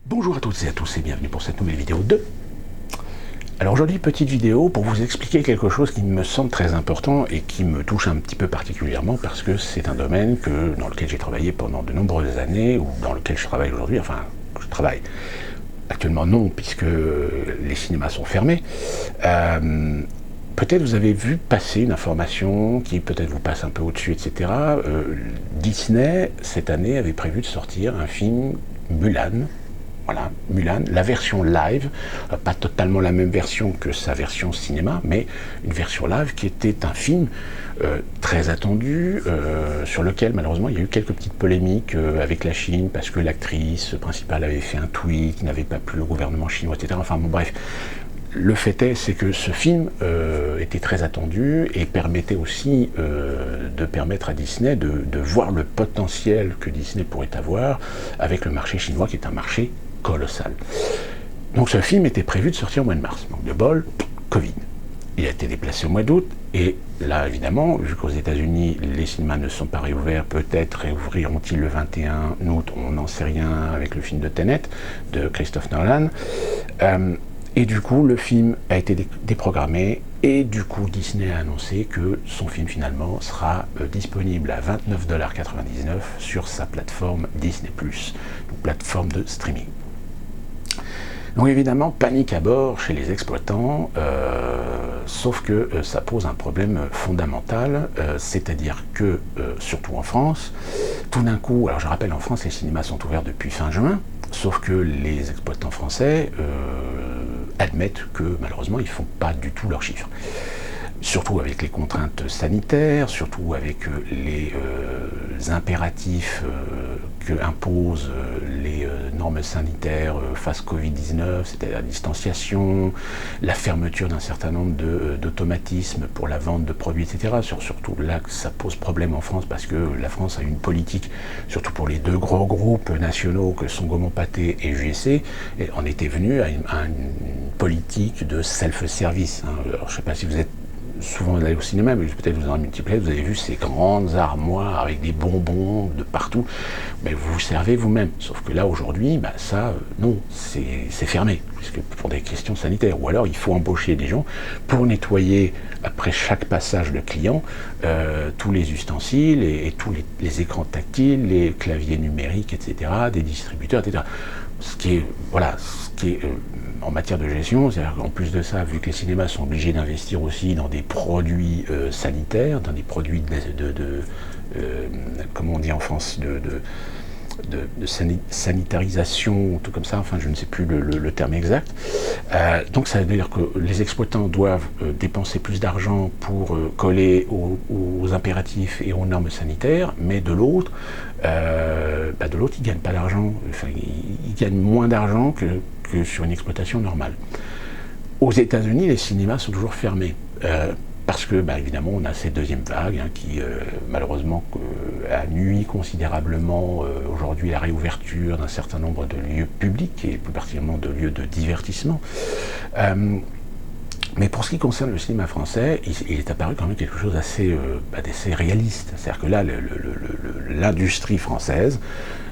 Bonjour à toutes et à tous et bienvenue pour cette nouvelle vidéo de... Alors aujourd'hui, petite vidéo pour vous expliquer quelque chose qui me semble très important et qui me touche un petit peu particulièrement parce que c'est un domaine dans lequel j'ai travaillé pendant de nombreuses années ou dans lequel je travaille aujourd'hui, enfin, je travaille. Actuellement non, puisque les cinémas sont fermés. Peut-être vous avez vu passer une information qui peut-être vous passe un peu au-dessus, etc. Disney, cette année, avait prévu de sortir un film Mulan. Voilà, Mulan, la version live, pas totalement la même version que sa version cinéma, mais une version live qui était un film très attendu, sur lequel malheureusement il y a eu quelques petites polémiques avec la Chine, parce que l'actrice principale avait fait un tweet qui n'avait pas plu au gouvernement chinois, etc. Enfin bon, bref. Le fait est, c'est que ce film était très attendu et permettait aussi de permettre à Disney de voir le potentiel que Disney pourrait avoir avec le marché chinois, qui est un marché colossal. Donc ce film était prévu de sortir au mois de mars. Donc de bol, Covid. Il a été déplacé au mois d'août, et là évidemment, vu qu'aux États-Unis les cinémas ne sont pas réouverts, peut-être réouvriront-ils le 21 août, on n'en sait rien avec le film de Tenet, de Christopher Nolan. Et du coup, le film a été déprogrammé, et du coup, Disney a annoncé que son film finalement sera disponible à 29,99$ sur sa plateforme Disney+, donc plateforme de streaming. Donc évidemment, panique à bord chez les exploitants, sauf que ça pose un problème fondamental, c'est-à-dire que, surtout en France, tout d'un coup, alors je rappelle, en France, les cinémas sont ouverts depuis fin juin, sauf que les exploitants français admettent que malheureusement ils ne font pas du tout leurs chiffres. Surtout avec les contraintes sanitaires, surtout avec les impératifs que imposent les normes sanitaires face Covid-19, c'est-à-dire la distanciation, la fermeture d'un certain nombre d'automatismes pour la vente de produits, etc. Surtout là que ça pose problème en France, parce que la France a une politique, surtout pour les deux gros groupes nationaux que sont Gaumont Pathé et JC, et on était venu à une politique de self-service. Alors je ne sais pas si vous êtes souvent allé au cinéma, mais peut-être vous en multipliez, vous avez vu ces grandes armoires avec des bonbons de partout, mais vous vous servez vous-même. Sauf que là, aujourd'hui, ça, non, c'est fermé, puisque pour des questions sanitaires. Ou alors, il faut embaucher des gens pour nettoyer, après chaque passage de client, tous les ustensiles et tous les écrans tactiles, les claviers numériques, etc., des distributeurs, etc. Ce qui est en matière de gestion, c'est-à-dire qu'en plus de ça, vu que les cinémas sont obligés d'investir aussi dans des produits sanitaires, dans des produits comment on dit en France, de sanitarisation, ou tout comme ça, enfin je ne sais plus le terme exact. Donc ça veut dire que les exploitants doivent dépenser plus d'argent pour coller aux impératifs et aux normes sanitaires, mais de l'autre, ils ne gagnent pas d'argent, enfin, ils gagnent moins d'argent que sur une exploitation normale. Aux États-Unis, les cinémas sont toujours fermés. Parce que, évidemment, on a cette deuxième vague qui, malheureusement, a nui considérablement aujourd'hui la réouverture d'un certain nombre de lieux publics, et plus particulièrement de lieux de divertissement. Mais pour ce qui concerne le cinéma français, il est apparu quand même quelque chose d'assez réaliste. C'est-à-dire que là, l'industrie française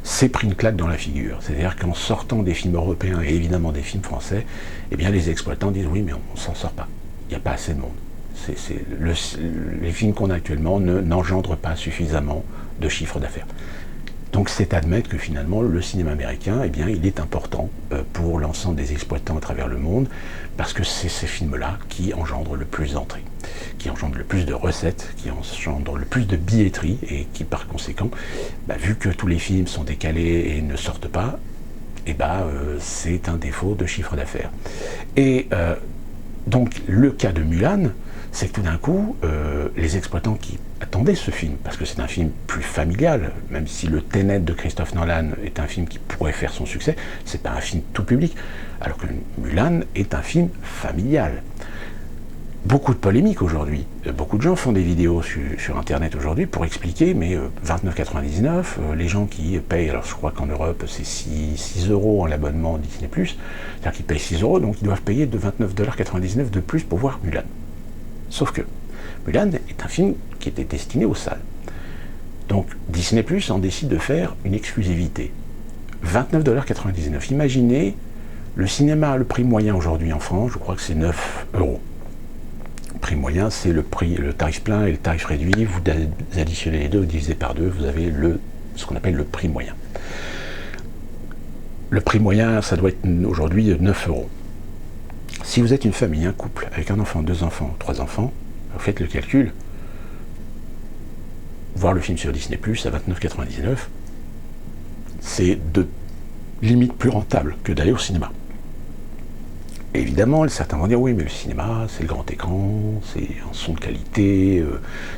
s'est pris une claque dans la figure. C'est-à-dire qu'en sortant des films européens et évidemment des films français, eh bien les exploitants disent oui, mais on ne s'en sort pas. Il n'y a pas assez de monde. Les films qu'on a actuellement n'engendrent pas suffisamment de chiffre d'affaires. Donc c'est admettre que finalement le cinéma américain, eh bien, il est important pour l'ensemble des exploitants à travers le monde, parce que c'est ces films-là qui engendrent le plus d'entrées, qui engendrent le plus de recettes, qui engendrent le plus de billetterie, et qui par conséquent, vu que tous les films sont décalés et ne sortent pas, c'est un défaut de chiffre d'affaires. Et donc le cas de Mulan, c'est que tout d'un coup, les exploitants qui attendaient ce film, parce que c'est un film plus familial, même si le Tenet de Christopher Nolan est un film qui pourrait faire son succès, c'est pas un film tout public, alors que Mulan est un film familial. Beaucoup de polémiques aujourd'hui. Beaucoup de gens font des vidéos sur Internet aujourd'hui pour expliquer, mais 29,99, les gens qui payent, alors je crois qu'en Europe c'est 6 € en l'abonnement Disney+, c'est-à-dire qu'ils payent 6 €, donc ils doivent payer de 29,99$ de plus pour voir Mulan. Sauf que Mulan est un film qui était destiné aux salles. Donc Disney+ en décide de faire une exclusivité. 29,99 $. Imaginez, le cinéma, le prix moyen aujourd'hui en France, je crois que c'est 9 €. Le prix moyen, c'est le tarif plein et le tarif réduit. Vous additionnez les deux, vous divisez par deux, vous avez ce qu'on appelle le prix moyen. Le prix moyen, ça doit être aujourd'hui 9 €. Si vous êtes une famille, un couple, avec un enfant, 2 enfants, 3 enfants, vous faites le calcul. Voir le film sur Disney+, à 29,99 €, c'est de limite plus rentable que d'aller au cinéma. Et évidemment, certains vont dire, oui, mais le cinéma, c'est le grand écran, c'est un son de qualité,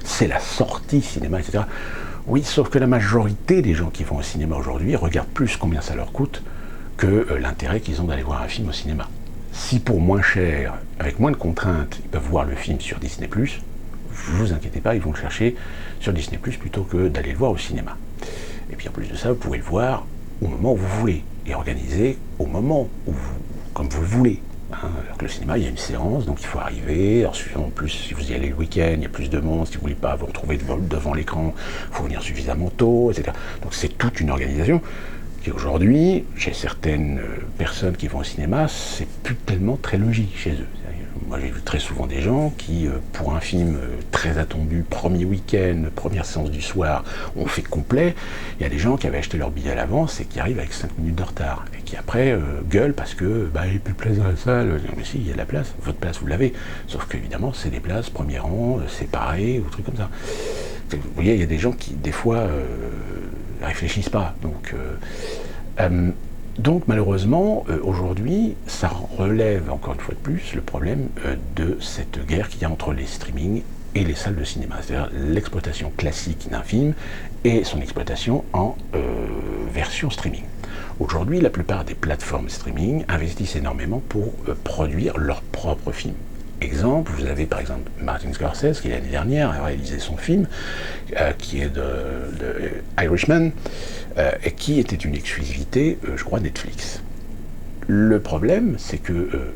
c'est la sortie cinéma, etc. Oui, sauf que la majorité des gens qui vont au cinéma aujourd'hui regardent plus combien ça leur coûte que l'intérêt qu'ils ont d'aller voir un film au cinéma. Si pour moins cher, avec moins de contraintes, ils peuvent voir le film sur Disney+, ne vous inquiétez pas, ils vont le chercher sur Disney+, plutôt que d'aller le voir au cinéma. Et puis en plus de ça, vous pouvez le voir au moment où vous voulez, et organiser au moment où comme vous le voulez. Alors que le cinéma, il y a une séance, donc il faut arriver. Alors, en plus, si vous y allez le week-end, il y a plus de monde. Si vous ne voulez pas vous retrouver devant l'écran, il faut venir suffisamment tôt, etc. Donc c'est toute une organisation qui aujourd'hui, chez certaines personnes qui vont au cinéma, c'est plus tellement très logique chez eux. Moi, j'ai vu très souvent des gens qui, pour un film très attendu, premier week-end, première séance du soir, ont fait complet. Il y a des gens qui avaient acheté leur billet à l'avance et qui arrivent avec 5 minutes de retard. Et qui après gueulent parce que il n'y a plus de place dans la salle. Mais si, il y a de la place. Votre place, vous l'avez. Sauf qu'évidemment, c'est des places premier rang, séparées, ou trucs comme ça. Vous voyez, il y a des gens qui, des fois, réfléchissent pas. Donc malheureusement, aujourd'hui, ça relève encore une fois de plus le problème de cette guerre qu'il y a entre les streamings et les salles de cinéma. C'est-à-dire l'exploitation classique d'un film et son exploitation en version streaming. Aujourd'hui, la plupart des plateformes streaming investissent énormément pour produire leurs propres films. Exemple, vous avez par exemple Martin Scorsese qui l'année dernière a réalisé son film qui est de Irishman et qui était une exclusivité, je crois, Netflix. Le problème, c'est que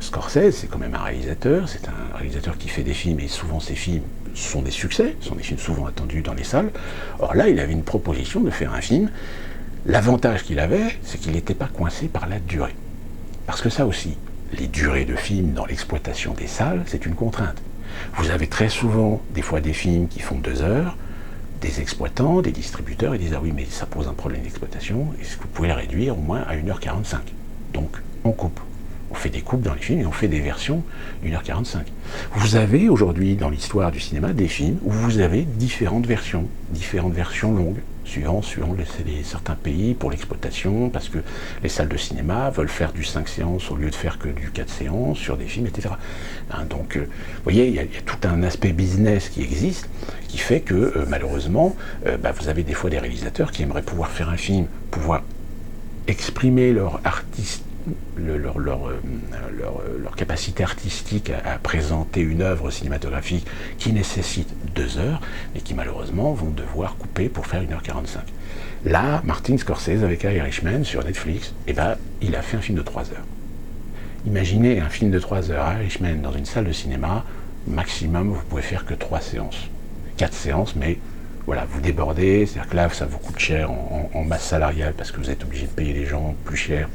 Scorsese, c'est quand même un réalisateur, c'est un réalisateur qui fait des films et souvent ces films sont des succès, sont des films souvent attendus dans les salles. Or là, il avait une proposition de faire un film. L'avantage qu'il avait, c'est qu'il n'était pas coincé par la durée. Parce que ça aussi, les durées de films dans l'exploitation des salles, c'est une contrainte. Vous avez très souvent, des fois, des films qui font 2 heures, des exploitants, des distributeurs, ils disent « Ah oui, mais ça pose un problème d'exploitation, est-ce que vous pouvez le réduire au moins à 1h45 ?» Donc, on coupe. On fait des coupes dans les films et on fait des versions 1h45. Vous avez aujourd'hui, dans l'histoire du cinéma, des films où vous avez différentes versions longues, suivant certains pays pour l'exploitation, parce que les salles de cinéma veulent faire du 5 séances au lieu de faire que du 4 séances sur des films, etc. Donc, vous voyez, il y a tout un aspect business qui existe, qui fait que, malheureusement, vous avez des fois des réalisateurs qui aimeraient pouvoir faire un film, pouvoir exprimer leur capacité artistique à présenter une œuvre cinématographique qui nécessite 2 heures, mais qui malheureusement vont devoir couper pour faire 1h45. Là, Martin Scorsese avec Irishman sur Netflix, il a fait un film de 3 heures. Imaginez un film de 3 heures, Irishman, dans une salle de cinéma, maximum, vous pouvez faire que 3 séances. 4 séances, mais voilà, vous débordez, c'est-à-dire que là, ça vous coûte cher en masse salariale parce que vous êtes obligé de payer les gens plus cher,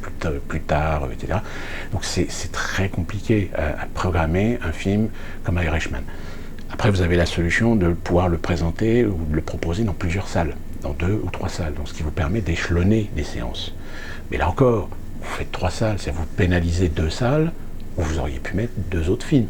plus tard, etc. Donc c'est très compliqué à programmer un film comme Irishman. Après, vous avez la solution de pouvoir le présenter ou de le proposer dans plusieurs salles, dans 2 ou 3 salles, donc ce qui vous permet d'échelonner les séances. Mais là encore, vous faites 3 salles, c'est-à-dire vous pénalisez 2 salles où vous auriez pu mettre 2 autres films.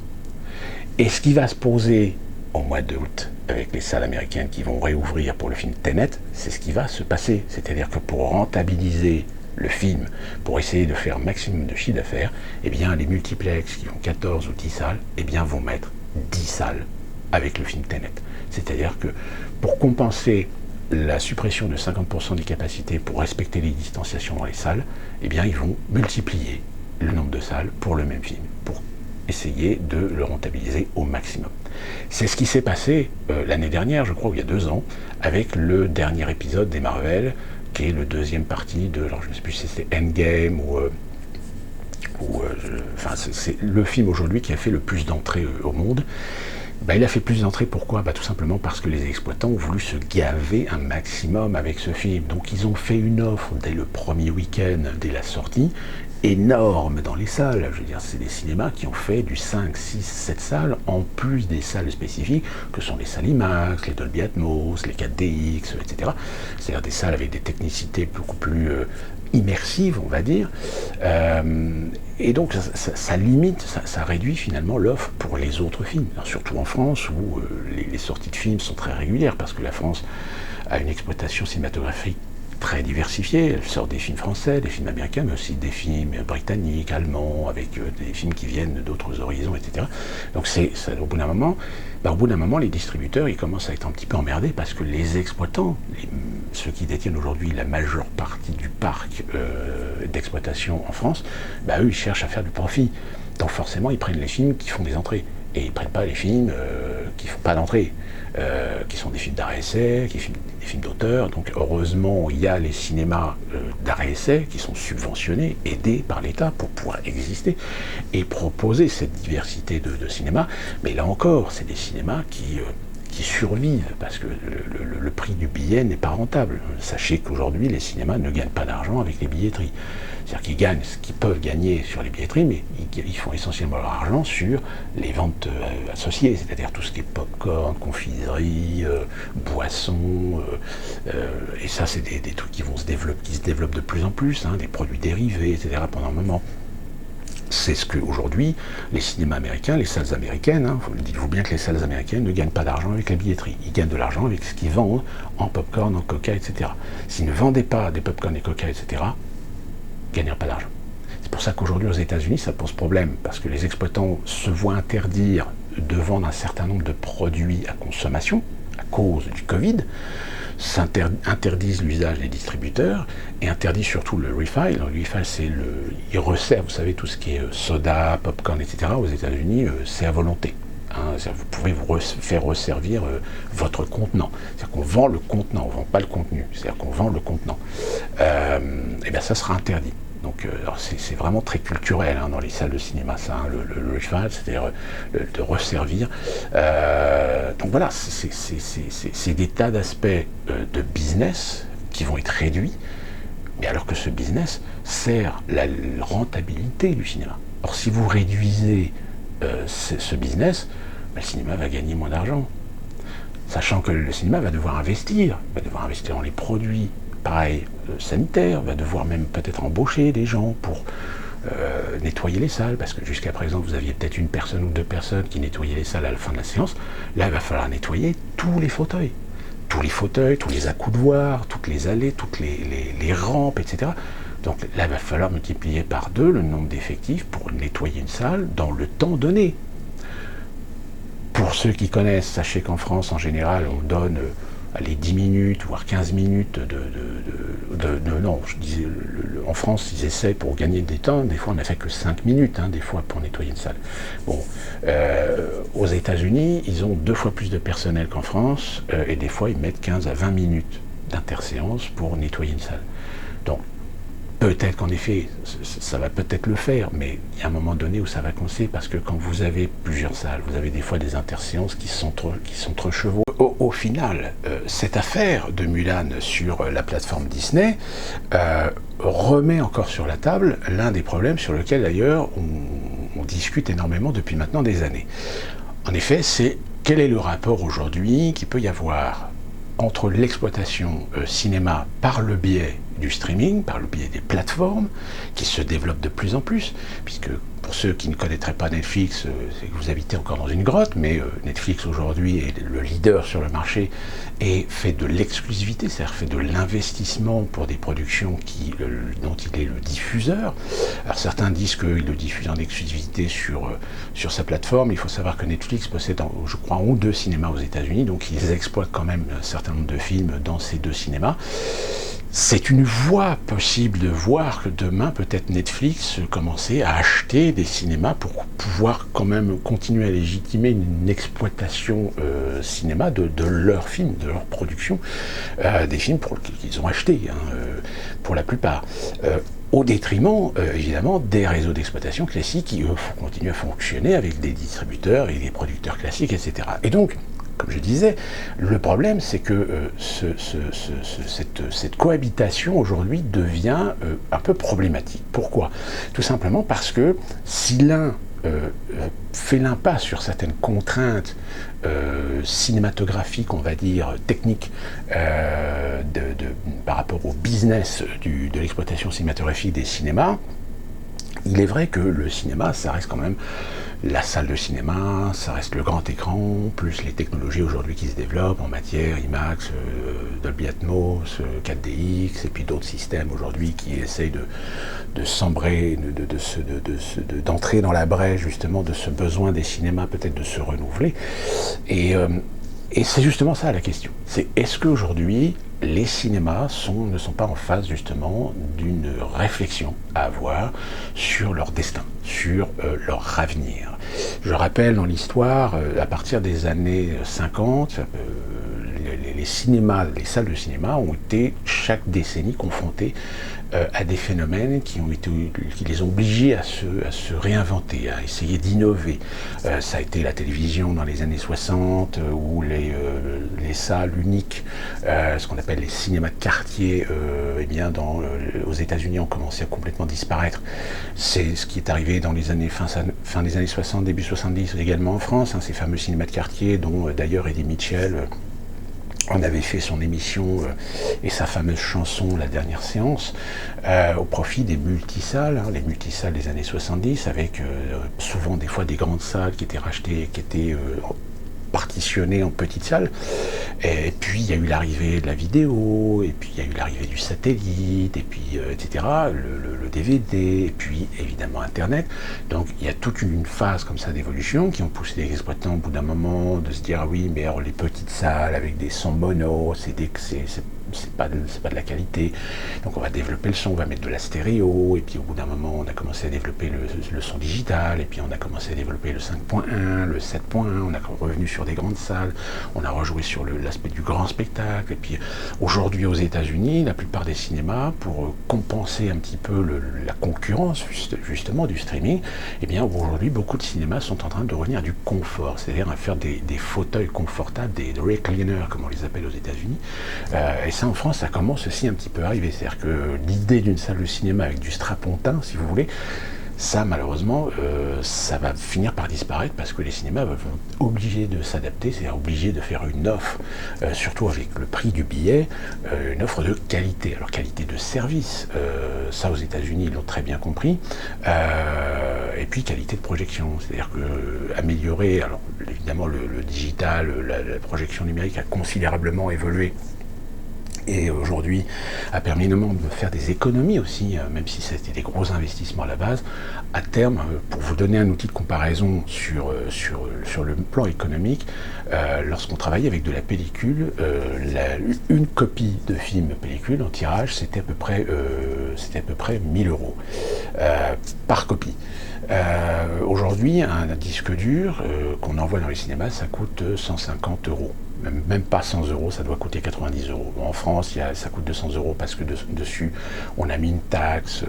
Et ce qui va se poser au mois d'août, avec les salles américaines qui vont réouvrir pour le film Tenet, c'est ce qui va se passer. C'est-à-dire que pour rentabiliser le film, pour essayer de faire un maximum de chiffre d'affaires, les multiplex qui ont 14 ou 10 salles, vont mettre 10 salles avec le film Tenet. C'est-à-dire que pour compenser la suppression de 50% des capacités pour respecter les distanciations dans les salles, ils vont multiplier le nombre de salles pour le même film, pour essayer de le rentabiliser au maximum. C'est ce qui s'est passé l'année dernière, je crois, ou il y a 2 ans, avec le dernier épisode des Marvel, qui est le 2e partie de, alors je ne sais plus si c'était Endgame c'est le film aujourd'hui qui a fait le plus d'entrées au monde. Ben, il a fait plus d'entrées, pourquoi? Ben, tout simplement parce que les exploitants ont voulu se gaver un maximum avec ce film. Donc ils ont fait une offre dès le premier week-end, dès la sortie, énorme dans les salles. Je veux dire, c'est des cinémas qui ont fait du 5, 6, 7 salles, en plus des salles spécifiques, que sont les salles IMAX, les Dolby Atmos, les 4DX, etc. C'est-à-dire des salles avec des technicités beaucoup plus immersive, on va dire, et donc ça limite, ça réduit finalement l'offre pour les autres films. Alors, surtout en France où les sorties de films sont très régulières, parce que la France a une exploitation cinématographique très diversifiée. Elle sort des films français, des films américains, mais aussi des films britanniques, allemands, avec des films qui viennent d'autres horizons, etc. Donc au bout d'un moment, les distributeurs, ils commencent à être un petit peu emmerdés, parce que les exploitants, ceux qui détiennent aujourd'hui la majeure partie du parc d'exploitation en France, eux, ils cherchent à faire du profit. Donc forcément, ils prennent les films qui font des entrées. Et ils ne prennent pas les films qui ne font pas d'entrée, qui sont des films d'arrêt-essai, des films d'auteur. Donc heureusement, il y a les cinémas d'arrêt-essai qui sont subventionnés, aidés par l'État pour pouvoir exister et proposer cette diversité de cinéma. Mais là encore, c'est des cinémas qui survivent, parce que le prix du billet n'est pas rentable. Sachez qu'aujourd'hui, les cinémas ne gagnent pas d'argent avec les billetteries. C'est-à-dire qu'ils gagnent ce qu'ils peuvent gagner sur les billetteries, mais ils font essentiellement leur argent sur les ventes associées, c'est-à-dire tout ce qui est pop-corn, confiserie, boissons, et ça, c'est des trucs qui se développent de plus en plus, des produits dérivés, etc. pendant un moment. C'est ce qu'aujourd'hui, les cinémas américains, les salles américaines, dites-vous bien que les salles américaines ne gagnent pas d'argent avec la billetterie. Ils gagnent de l'argent avec ce qu'ils vendent en popcorn, en coca, etc. S'ils ne vendaient pas des popcorn et coca, etc., ils ne gagneraient pas d'argent. C'est pour ça qu'aujourd'hui, aux États-Unis, ça pose problème, parce que les exploitants se voient interdire de vendre un certain nombre de produits à consommation, à cause du Covid, interdisent l'usage des distributeurs et interdisent surtout le refill. Le refill, c'est ils resservent, vous savez, tout ce qui est soda, popcorn, etc. Aux États-Unis, c'est à volonté. Vous pouvez vous faire resservir votre contenant. C'est-à-dire qu'on vend le contenant, on ne vend pas le contenu. C'est-à-dire qu'on vend le contenant. Et bien ça sera interdit. Donc c'est vraiment très culturel dans les salles de cinéma, ça, le refill, c'est-à-dire de resservir. Donc voilà, c'est des tas d'aspects de business qui vont être réduits, mais alors que ce business sert la rentabilité du cinéma. Or, si vous réduisez ce business, le cinéma va gagner moins d'argent. Sachant que le cinéma va devoir investir dans les produits, pareil, sanitaires, va devoir même peut-être embaucher des gens pour nettoyer les salles, parce que jusqu'à présent, vous aviez peut-être une personne ou deux personnes qui nettoyaient les salles à la fin de la séance. Là, il va falloir nettoyer tous les fauteuils, tous les accoudoirs, toutes les allées, toutes les rampes, etc. Donc là, il va falloir multiplier par 2 le nombre d'effectifs pour nettoyer une salle dans le temps donné. Pour ceux qui connaissent, sachez qu'en France, en général, on donne les 10 minutes, voire 15 minutes non, je disais, en France, ils essaient pour gagner des temps, des fois on n'a fait que 5 minutes, des fois pour nettoyer une salle. Bon, aux États-Unis, ils ont 2 fois plus de personnel qu'en France, et des fois ils mettent 15 à 20 minutes d'interséance pour nettoyer une salle. Donc, peut-être qu'en effet, ça va peut-être le faire, mais il y a un moment donné où ça va coincer, parce que quand vous avez plusieurs salles, vous avez des fois des interséances qui sont trop chevaux. Au final, cette affaire de Mulan sur la plateforme Disney remet encore sur la table l'un des problèmes sur lequel d'ailleurs on discute énormément depuis maintenant des années. En effet, c'est quel est le rapport aujourd'hui qu'il peut y avoir entre l'exploitation cinéma par le biais du streaming, par le biais des plateformes, qui se développent de plus en plus, puisque pour ceux qui ne connaîtraient pas Netflix, c'est que vous habitez encore dans une grotte, mais Netflix aujourd'hui est le leader sur le marché et fait de l'exclusivité, c'est-à-dire fait de l'investissement pour des productions dont il est le diffuseur. Alors certains disent qu'il le diffuse en exclusivité sur sa plateforme. Il faut savoir que Netflix possède, je crois, 1 ou 2 cinémas aux États-Unis, donc ils exploitent quand même un certain nombre de films dans ces 2 cinémas. C'est une voie possible de voir que demain, peut-être Netflix commencer à acheter des cinémas pour pouvoir quand même continuer à légitimer une exploitation cinéma de leurs films, de leur production, des films qu'ils ont achetés, pour la plupart. au détriment, évidemment, des réseaux d'exploitation classiques qui, eux, continuent à fonctionner avec des distributeurs et des producteurs classiques, etc. Et donc, comme je disais, le problème, c'est que cette cohabitation, aujourd'hui, devient un peu problématique. Pourquoi? Tout simplement parce que si l'un fait l'impasse sur certaines contraintes cinématographiques, on va dire, techniques, par rapport au business de l'exploitation cinématographique des cinémas, il est vrai que le cinéma, ça reste quand même la salle de cinéma, ça reste le grand écran, plus les technologies aujourd'hui qui se développent en matière IMAX, Dolby Atmos, 4DX, et puis d'autres systèmes aujourd'hui qui essayent de s'embrer, d'entrer dans la brèche justement de ce besoin des cinémas peut-être de se renouveler. Et c'est justement ça la question. C'est est-ce qu'aujourd'hui, les cinémas ne sont pas en phase justement d'une réflexion à avoir sur leur destin, sur leur avenir. Je rappelle dans l'histoire, à partir des années 50, les cinémas, les salles de cinéma ont été chaque décennie confrontées à des phénomènes qui les ont obligés à se réinventer, à essayer d'innover. Ça a été la télévision dans les années 60, où les salles uniques, ce qu'on appelle les cinémas de quartier, eh bien aux États-Unis ont commencé à complètement disparaître. C'est ce qui est arrivé dans les années fin des années 60, début 70 également en France, ces fameux cinémas de quartier dont d'ailleurs Eddie Mitchell on avait fait son émission et sa fameuse chanson La Dernière Séance au profit des multisalles, les multisalles des années 70 avec souvent des fois des grandes salles qui étaient rachetées, qui étaient partitionnées en petites salles. Et puis il y a eu l'arrivée de la vidéo, et puis il y a eu l'arrivée du satellite, et puis etc., le DVD, et puis évidemment Internet. Donc il y a toute une phase comme ça d'évolution qui ont poussé les exploitants au bout d'un moment de se dire ah oui, mais alors les petites salles avec des sons mono, c'est pas de la qualité, donc on va développer le son, on va mettre de la stéréo, et puis au bout d'un moment on a commencé à développer le son digital, et puis on a commencé à développer le 5.1, le 7.1, on a revenu sur des grandes salles, on a rejoué sur l'aspect du grand spectacle, et puis aujourd'hui aux États-Unis, la plupart des cinémas, pour compenser un petit peu la concurrence justement du streaming, eh bien aujourd'hui beaucoup de cinémas sont en train de revenir à du confort, c'est-à-dire à faire des fauteuils confortables, des recliners comme on les appelle aux États-Unis, et ça en France ça commence aussi un petit peu à arriver, c'est-à-dire que l'idée d'une salle de cinéma avec du strapontin, si vous voulez, ça malheureusement ça va finir par disparaître parce que les cinémas vont être obligés de s'adapter, c'est-à-dire obligés de faire une offre, surtout avec le prix du billet, une offre de qualité, alors qualité de service, ça aux États-Unis ils l'ont très bien compris, et puis qualité de projection, c'est-à-dire que améliorer, alors évidemment le digital, la projection numérique a considérablement évolué et aujourd'hui a permis énormément de faire des économies aussi, même si c'était des gros investissements à la base. À terme, pour vous donner un outil de comparaison sur le plan économique, lorsqu'on travaillait avec de la pellicule, une copie de film pellicule en tirage, c'était à peu près 1000 euros par copie. Aujourd'hui, un disque dur qu'on envoie dans les cinémas, ça coûte 150 euros. Même pas 100 euros, ça doit coûter 90 euros. En France, ça coûte 200 euros parce que dessus, on a mis une taxe,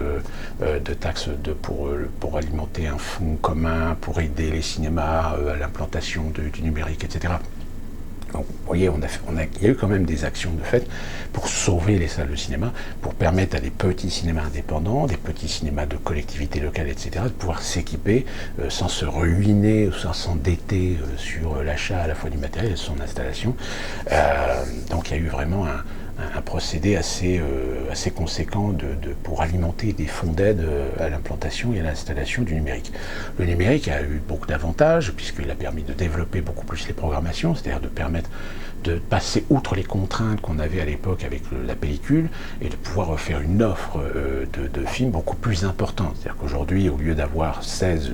pour alimenter un fonds commun, pour aider les cinémas à l'implantation du numérique, etc. Donc, vous voyez, il y a eu quand même des actions de fait pour sauver les salles de cinéma, pour permettre à des petits cinémas indépendants, des petits cinémas de collectivités locales, etc., de pouvoir s'équiper sans se ruiner, sans s'endetter sur l'achat à la fois du matériel et de son installation. Donc il y a eu vraiment un procédé assez conséquent pour alimenter des fonds d'aide à l'implantation et à l'installation du numérique. Le numérique a eu beaucoup d'avantages puisqu'il a permis de développer beaucoup plus les programmations, c'est-à-dire de permettre de passer outre les contraintes qu'on avait à l'époque avec la pellicule et de pouvoir faire une offre de films beaucoup plus importante. C'est-à-dire qu'aujourd'hui, au lieu d'avoir 16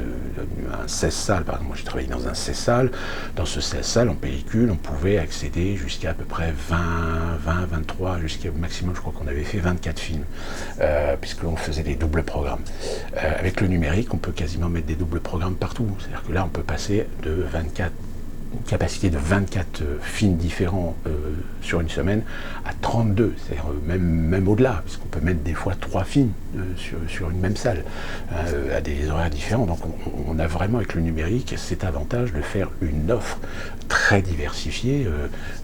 salles, par exemple, moi j'ai travaillé dans un 16 salles, dans ce 16 salles en pellicule, on pouvait accéder jusqu'à à peu près 23, jusqu'au maximum, je crois qu'on avait fait 24 films, puisqu'on faisait des doubles programmes. Avec le numérique, on peut quasiment mettre des doubles programmes partout. C'est-à-dire que là, on peut passer de 24 une capacité de 24 films différents sur une semaine à 32, c'est-à-dire même au-delà, puisqu'on peut mettre des fois 3 films sur une même salle, à des horaires différents. Donc on a vraiment avec le numérique cet avantage de faire une offre très diversifiée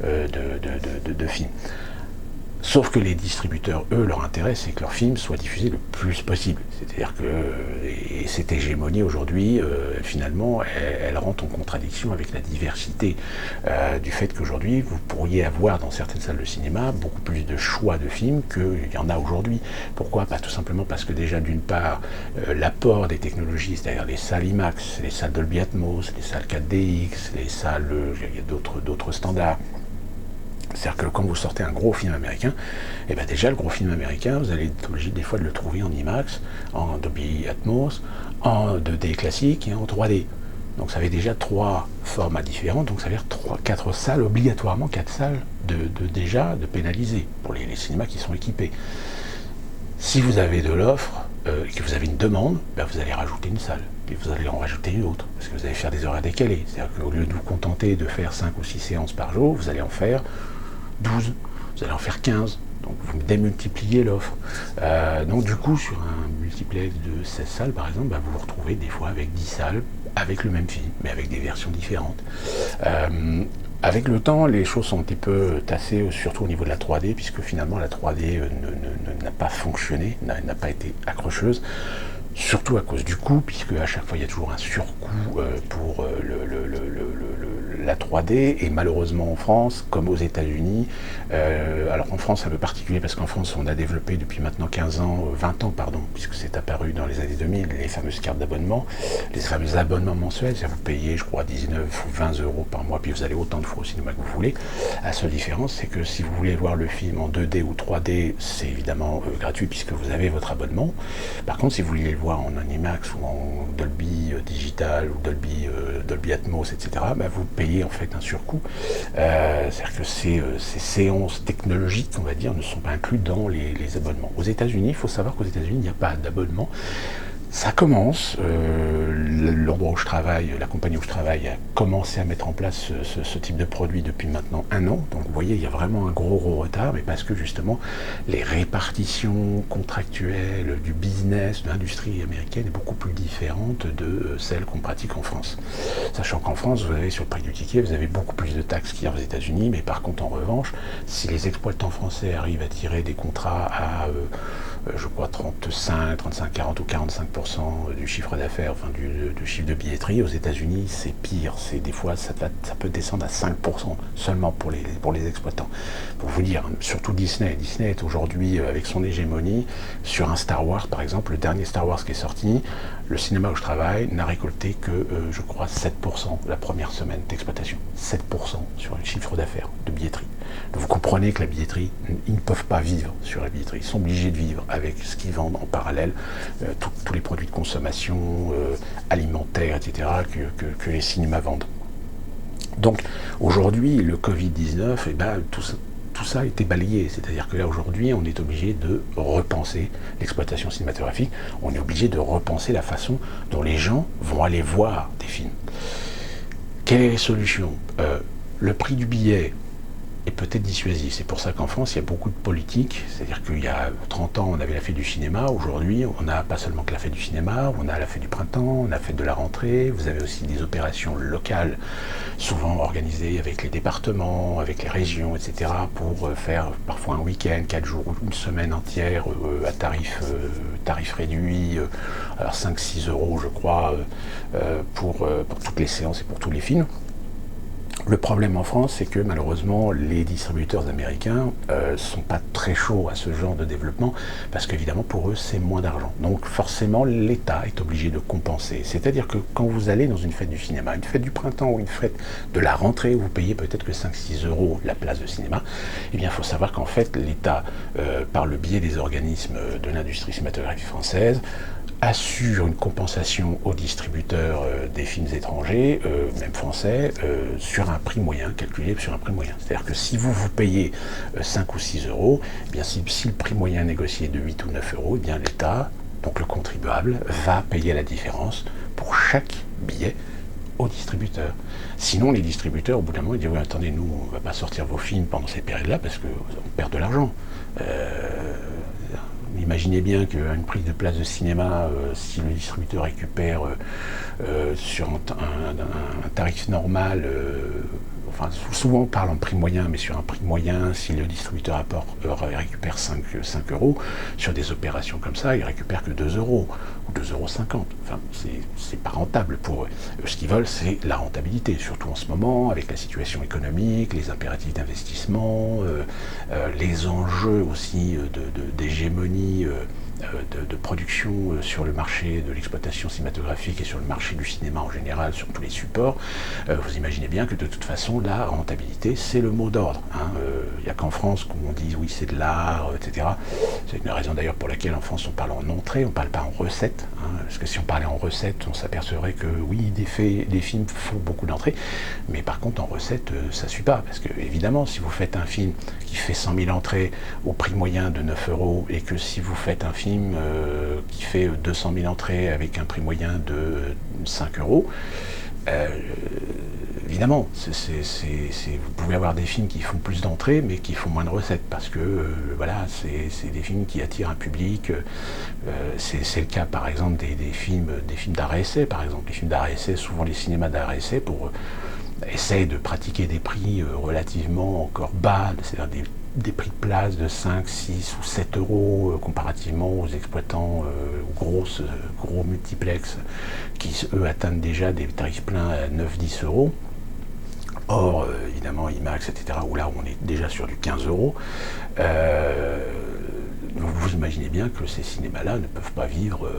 de films. Sauf que les distributeurs, eux, leur intérêt, c'est que leurs films soient diffusés le plus possible. C'est-à-dire que cette hégémonie, aujourd'hui, finalement, elle rentre en contradiction avec la diversité du fait qu'aujourd'hui, vous pourriez avoir dans certaines salles de cinéma beaucoup plus de choix de films qu'il y en a aujourd'hui. Pourquoi ? Tout simplement parce que déjà, d'une part, l'apport des technologies, c'est-à-dire les salles IMAX, les salles Dolby Atmos, les salles 4DX, les salles, il y a d'autres standards. C'est-à-dire que quand vous sortez un gros film américain, et bien déjà le gros film américain, vous allez être obligé des fois de le trouver en IMAX, en Dolby Atmos, en 2D classique et en 3D. Donc ça fait déjà 3 formats différents, donc ça veut dire 4 salles, obligatoirement 4 salles de pénaliser pour les cinémas qui sont équipés. Si vous avez de l'offre et que vous avez une demande, vous allez rajouter une salle. Puis vous allez en rajouter une autre, parce que vous allez faire des horaires décalés. C'est-à-dire qu'au lieu de vous contenter de faire 5 ou 6 séances par jour, vous allez en faire 12, vous allez en faire 15, donc vous démultipliez l'offre. Donc du coup, sur un multiplex de 16 salles, par exemple, vous vous retrouvez des fois avec 10 salles, avec le même film, mais avec des versions différentes. Avec le temps, les choses sont un petit peu tassées, surtout au niveau de la 3D, puisque finalement la 3D n'a pas fonctionné, n'a pas été accrocheuse. Surtout à cause du coût, puisque à chaque fois il y a toujours un surcoût pour la 3D, et malheureusement en France, comme aux États-Unis, alors en France c'est un peu particulier parce qu'en France on a développé depuis maintenant 20 ans, puisque c'est apparu dans les années 2000, les fameuses cartes d'abonnement, les fameux abonnements mensuels, ça vous payez je crois 19 ou 20 euros par mois, puis vous allez autant de fois au cinéma que vous voulez. La seule différence c'est que si vous voulez voir le film en 2D ou 3D, c'est évidemment gratuit puisque vous avez votre abonnement. Par contre si vous voulez le voir en IMAX ou en Dolby Digital ou Dolby Atmos, etc., vous payez en fait un surcoût. C'est-à-dire que ces séances technologiques, on va dire, ne sont pas incluses dans les abonnements. Aux États-Unis, il faut savoir qu'aux États-Unis, il n'y a pas d'abonnement. Ça commence, l'endroit où je travaille, la compagnie où je travaille a commencé à mettre en place ce type de produit depuis maintenant 1 an. Donc vous voyez, il y a vraiment un gros retard, mais parce que justement, les répartitions contractuelles du business, de l'industrie américaine est beaucoup plus différente de celle qu'on pratique en France. Sachant qu'en France, vous avez sur le prix du ticket, vous avez beaucoup plus de taxes qu'il y a aux États-Unis, mais par contre, en revanche, si les exploitants français arrivent à tirer des contrats à je crois 35, 40 ou 45% du chiffre d'affaires, enfin du chiffre de billetterie, aux États-Unis, c'est pire. Des fois, ça peut descendre à 5% seulement pour les exploitants. Pour vous dire, surtout Disney. Disney est aujourd'hui, avec son hégémonie, sur un Star Wars, par exemple, le dernier Star Wars qui est sorti, le cinéma où je travaille n'a récolté que, je crois, 7% la première semaine d'exploitation. 7% sur le chiffre d'affaires de billetterie. Donc vous comprenez que la billetterie, ils ne peuvent pas vivre sur la billetterie. Ils sont obligés de vivre avec ce qu'ils vendent en parallèle, tous les produits de consommation, alimentaires, etc., que les cinémas vendent. Donc aujourd'hui, le Covid-19, tout ça a été balayé. C'est-à-dire que là, aujourd'hui, on est obligé de repenser l'exploitation cinématographique. On est obligé de repenser la façon dont les gens vont aller voir des films. Quelle est la solution ? Le prix du billet est peut-être dissuasif. C'est pour ça qu'en France, il y a beaucoup de politique. C'est-à-dire qu'il y a 30 ans, on avait la fête du cinéma. Aujourd'hui, on n'a pas seulement que la fête du cinéma, on a la fête du printemps, on a la fête de la rentrée. Vous avez aussi des opérations locales, souvent organisées avec les départements, avec les régions, etc., pour faire parfois un week-end, 4 jours, une semaine entière à tarif réduit, alors 5-6 euros, je crois, pour toutes les séances et pour tous les films. Le problème en France, c'est que malheureusement, les distributeurs américains sont pas très chauds à ce genre de développement, parce qu'évidemment, pour eux, c'est moins d'argent. Donc forcément, l'État est obligé de compenser. C'est-à-dire que quand vous allez dans une fête du cinéma, une fête du printemps ou une fête de la rentrée, où vous payez peut-être que 5-6 euros la place de cinéma, eh bien, il faut savoir qu'en fait, l'État, par le biais des organismes de l'industrie cinématographique française, assure une compensation aux distributeurs des films étrangers, même français, sur un prix moyen, calculé sur un prix moyen. C'est-à-dire que si vous payez 5 ou 6 euros, eh bien si le prix moyen négocié est de 8 ou 9 euros, eh bien l'État, donc le contribuable, va payer la différence pour chaque billet aux distributeurs. Sinon, les distributeurs, au bout d'un moment, ils disent « Oui, attendez, nous, on ne va pas sortir vos films pendant ces périodes-là parce qu'on perd de l'argent. Imaginez bien qu'une prise de place de cinéma, si le distributeur récupère sur un tarif normal, enfin souvent on parle en prix moyen, mais sur un prix moyen, si le distributeur récupère 5 euros, sur des opérations comme ça, il récupère que 2 euros ou 2,50 euros. Enfin, c'est pas rentable pour eux. Ce qu'ils veulent, c'est la rentabilité, surtout en ce moment, avec la situation économique, les impératifs d'investissement, les enjeux aussi d'hégémonie de production sur le marché de l'exploitation cinématographique et sur le marché du cinéma en général, sur tous les supports. Vous imaginez bien que de toute façon, la rentabilité, c'est le mot d'ordre. Il n'y a qu'en France qu'on dit oui, c'est de l'art, etc. C'est une raison d'ailleurs pour laquelle en France, on parle en entrée, on ne parle pas en recette. Parce que si on parlait en recette, on s'apercevrait que oui, des films font beaucoup d'entrées, mais par contre, en recette, ça ne suit pas. Parce que évidemment, si vous faites un film qui fait 100 000 entrées au prix moyen de 9 euros, et que si vous faites un film qui fait 200 000 entrées avec un prix moyen de 5 euros, évidemment, vous pouvez avoir des films qui font plus d'entrées, mais qui font moins de recettes, parce que voilà, c'est des films qui attirent un public. C'est le cas, par exemple, des films d'art-essai, par exemple. Les films d'art-essai, souvent les cinémas d'art-essai, essaient de pratiquer des prix relativement encore bas, c'est-à-dire des prix de place de 5, 6 ou 7 euros comparativement aux exploitants gros multiplex qui, eux, atteignent déjà des tarifs pleins à 9-10 euros. Or, évidemment, IMAX, etc., où là, on est déjà sur du 15 euros. Vous imaginez bien que ces cinémas-là ne peuvent pas vivre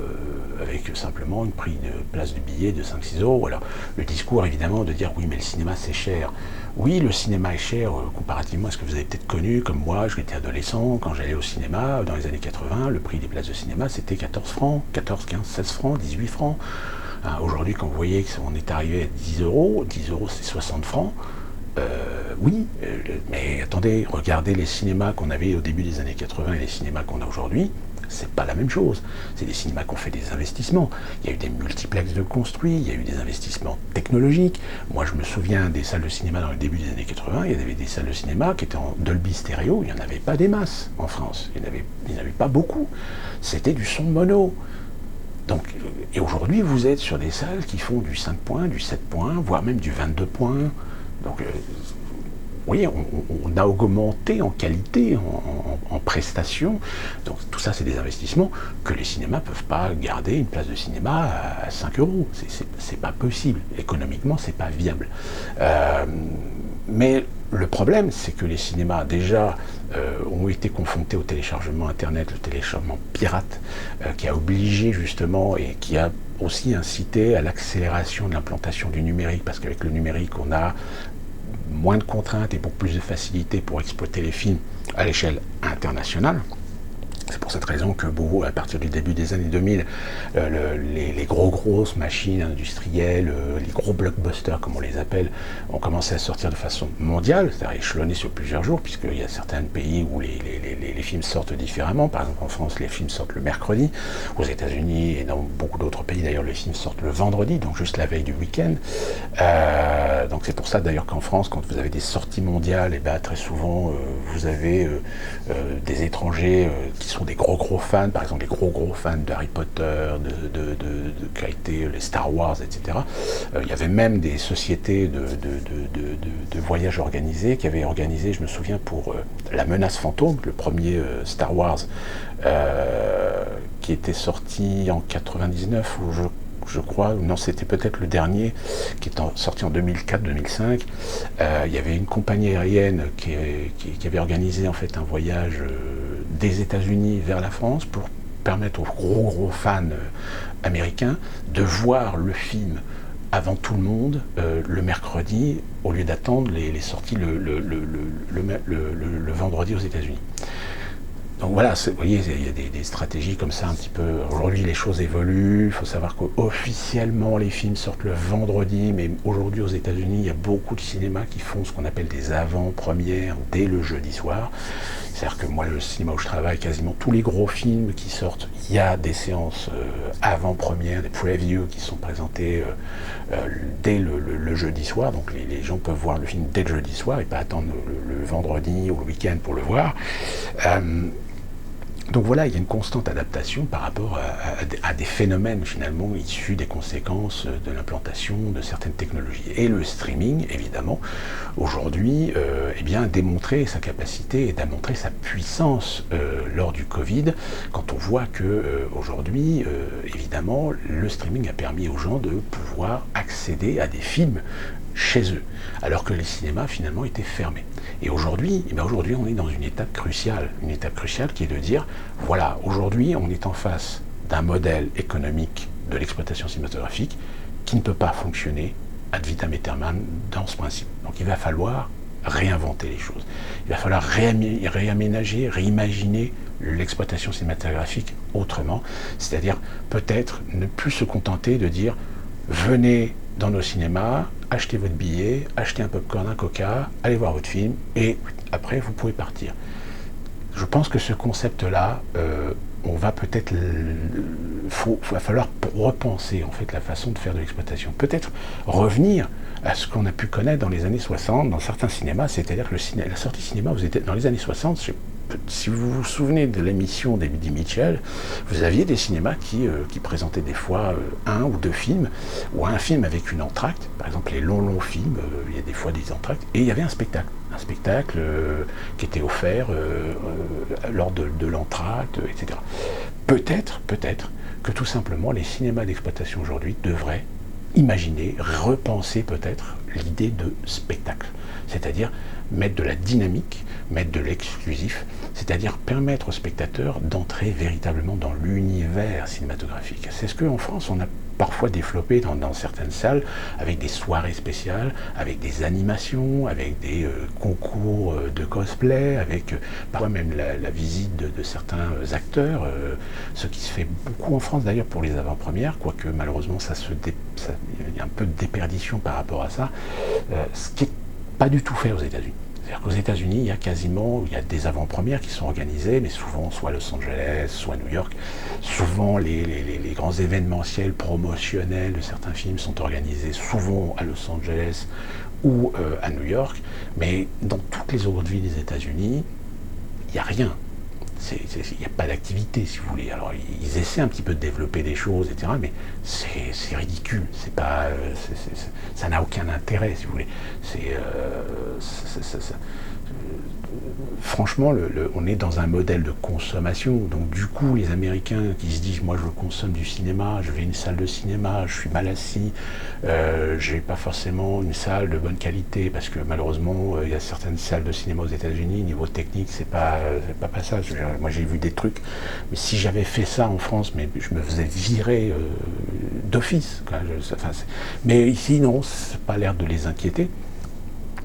avec simplement une prix de place de billet de 5-6 euros. Alors, le discours, évidemment, de dire « oui, mais le cinéma, c'est cher ». Oui, le cinéma est cher comparativement à ce que vous avez peut-être connu, comme moi, j'étais adolescent, quand j'allais au cinéma, dans les années 80, le prix des places de cinéma, c'était 14 francs, 14, 15, 16 francs, 18 francs. Aujourd'hui, quand vous voyez qu'on est arrivé à 10 euros, c'est 60 francs. Oui, mais attendez, regardez les cinémas qu'on avait au début des années 80 et les cinémas qu'on a aujourd'hui, c'est pas la même chose. C'est des cinémas qui ont fait des investissements. Il y a eu des multiplexes de construits, il y a eu des investissements technologiques. Moi, je me souviens des salles de cinéma dans le début des années 80, il y avait des salles de cinéma qui étaient en Dolby Stereo, il n'y en avait pas des masses en France. Il n'y en avait pas beaucoup. C'était du son mono. Donc, et aujourd'hui, vous êtes sur des salles qui font du 5 points, du 7 points, voire même du 22 points. Donc, vous voyez, on a augmenté en qualité, en prestations. Donc tout ça, c'est des investissements que les cinémas ne peuvent pas garder une place de cinéma à 5 euros. C'est pas possible. Économiquement, c'est pas viable. Mais le problème, c'est que les cinémas, déjà, ont été confrontés au téléchargement Internet, le téléchargement pirate, qui a obligé justement et qui a aussi incité à l'accélération de l'implantation du numérique, parce qu'avec le numérique, on a moins de contraintes et beaucoup plus de facilité pour exploiter les films à l'échelle internationale. C'est pour cette raison que à partir du début des années 2000, les grosses machines industrielles, les gros blockbusters comme on les appelle, ont commencé à sortir de façon mondiale, c'est-à-dire échelonnés sur plusieurs jours, puisqu'il y a certains pays où les films sortent différemment. Par exemple en France, les films sortent le mercredi, aux États-Unis et dans beaucoup d'autres pays d'ailleurs, les films sortent le vendredi, donc juste la veille du week-end. Donc c'est pour ça d'ailleurs qu'en France, quand vous avez des sorties mondiales, et très souvent vous avez des étrangers qui sont des gros fans, par exemple des gros fans de Harry Potter, qui a été les Star Wars, etc. Il y avait même des sociétés de voyages organisés qui avaient organisé, je me souviens, pour La Menace Fantôme, le premier Star Wars, qui était sorti en 99, ou je crois, non, c'était peut-être le dernier, qui est sorti en 2004-2005. Il y avait une compagnie aérienne qui avait organisé en fait un voyage des États-Unis vers la France pour permettre aux gros fans américains de voir le film avant tout le monde le mercredi, au lieu d'attendre les sorties le vendredi aux États-Unis. Donc voilà, vous voyez, il y a des stratégies comme ça un petit peu. Aujourd'hui, les choses évoluent. Il faut savoir qu'officiellement, les films sortent le vendredi, mais aujourd'hui, aux États-Unis, il y a beaucoup de cinémas qui font ce qu'on appelle des avant-premières dès le jeudi soir. C'est-à-dire que moi, le cinéma où je travaille, quasiment tous les gros films qui sortent, il y a des séances avant-premières, des previews qui sont présentées dès le jeudi soir. Donc les gens peuvent voir le film dès le jeudi soir et pas attendre le vendredi ou le week-end pour le voir. Donc voilà, il y a une constante adaptation par rapport à des phénomènes finalement issus des conséquences de l'implantation de certaines technologies. Et le streaming, évidemment, aujourd'hui, eh bien, a démontré sa capacité et a montré sa puissance lors du Covid, quand on voit que aujourd'hui, évidemment, le streaming a permis aux gens de pouvoir accéder à des films chez eux, alors que les cinémas finalement étaient fermés. Et aujourd'hui, aujourd'hui on est dans une étape cruciale qui est de dire, voilà, aujourd'hui on est en face d'un modèle économique de l'exploitation cinématographique qui ne peut pas fonctionner ad vitam aeternam dans ce principe. Donc il va falloir réinventer les choses. Il va falloir réaménager, réimaginer l'exploitation cinématographique autrement, c'est-à-dire peut-être ne plus se contenter de dire, venez dans nos cinémas, achetez votre billet, achetez un popcorn, un coca, allez voir votre film, et après vous pouvez partir. Je pense que ce concept-là, on va peut-être, va falloir repenser en fait la façon de faire de l'exploitation. Peut-être revenir à ce qu'on a pu connaître dans les années 60, dans certains cinémas, c'est-à-dire que la sortie cinéma, dans les années 60, si vous vous souvenez de l'émission d'Eddie Mitchell, vous aviez des cinémas qui présentaient des fois un ou deux films, ou un film avec une entracte, par exemple les longs films, il y a des fois des entractes, et il y avait un spectacle qui était offert lors de l'entracte, etc. Peut-être que tout simplement les cinémas d'exploitation aujourd'hui devraient imaginer, repenser peut-être l'idée de spectacle, c'est-à-dire mettre de la dynamique, mettre de l'exclusif, c'est-à-dire permettre aux spectateurs d'entrer véritablement dans l'univers cinématographique. C'est ce qu'en France on a parfois développé dans certaines salles, avec des soirées spéciales, avec des animations, avec des concours de cosplay, avec parfois même la visite de certains acteurs, ce qui se fait beaucoup en France d'ailleurs pour les avant-premières, quoique malheureusement il y a un peu de déperdition par rapport à ça, ce qui n'est pas du tout fait aux États-Unis. C'est-à-dire qu'aux États-Unis, il y a des avant-premières qui sont organisées, mais souvent soit à Los Angeles, soit à New York. Souvent, les grands événementiels promotionnels de certains films sont organisés souvent à Los Angeles ou à New York. Mais dans toutes les autres villes des États-Unis, il n'y a rien. Il n'y a pas d'activité, si vous voulez. Alors, ils essaient un petit peu de développer des choses, etc., mais c'est ridicule. Ça n'a aucun intérêt, si vous voulez. Franchement, on est dans un modèle de consommation. Donc, du coup, les Américains qui se disent, moi, je consomme du cinéma, je vais à une salle de cinéma, je suis mal assis, je n'ai pas forcément une salle de bonne qualité, parce que malheureusement, il y a certaines salles de cinéma aux États-Unis, niveau technique, c'est pas ça. Moi, j'ai vu des trucs, mais si j'avais fait ça en France, mais je me faisais virer d'office. Mais ici, non, ça n'a pas l'air de les inquiéter.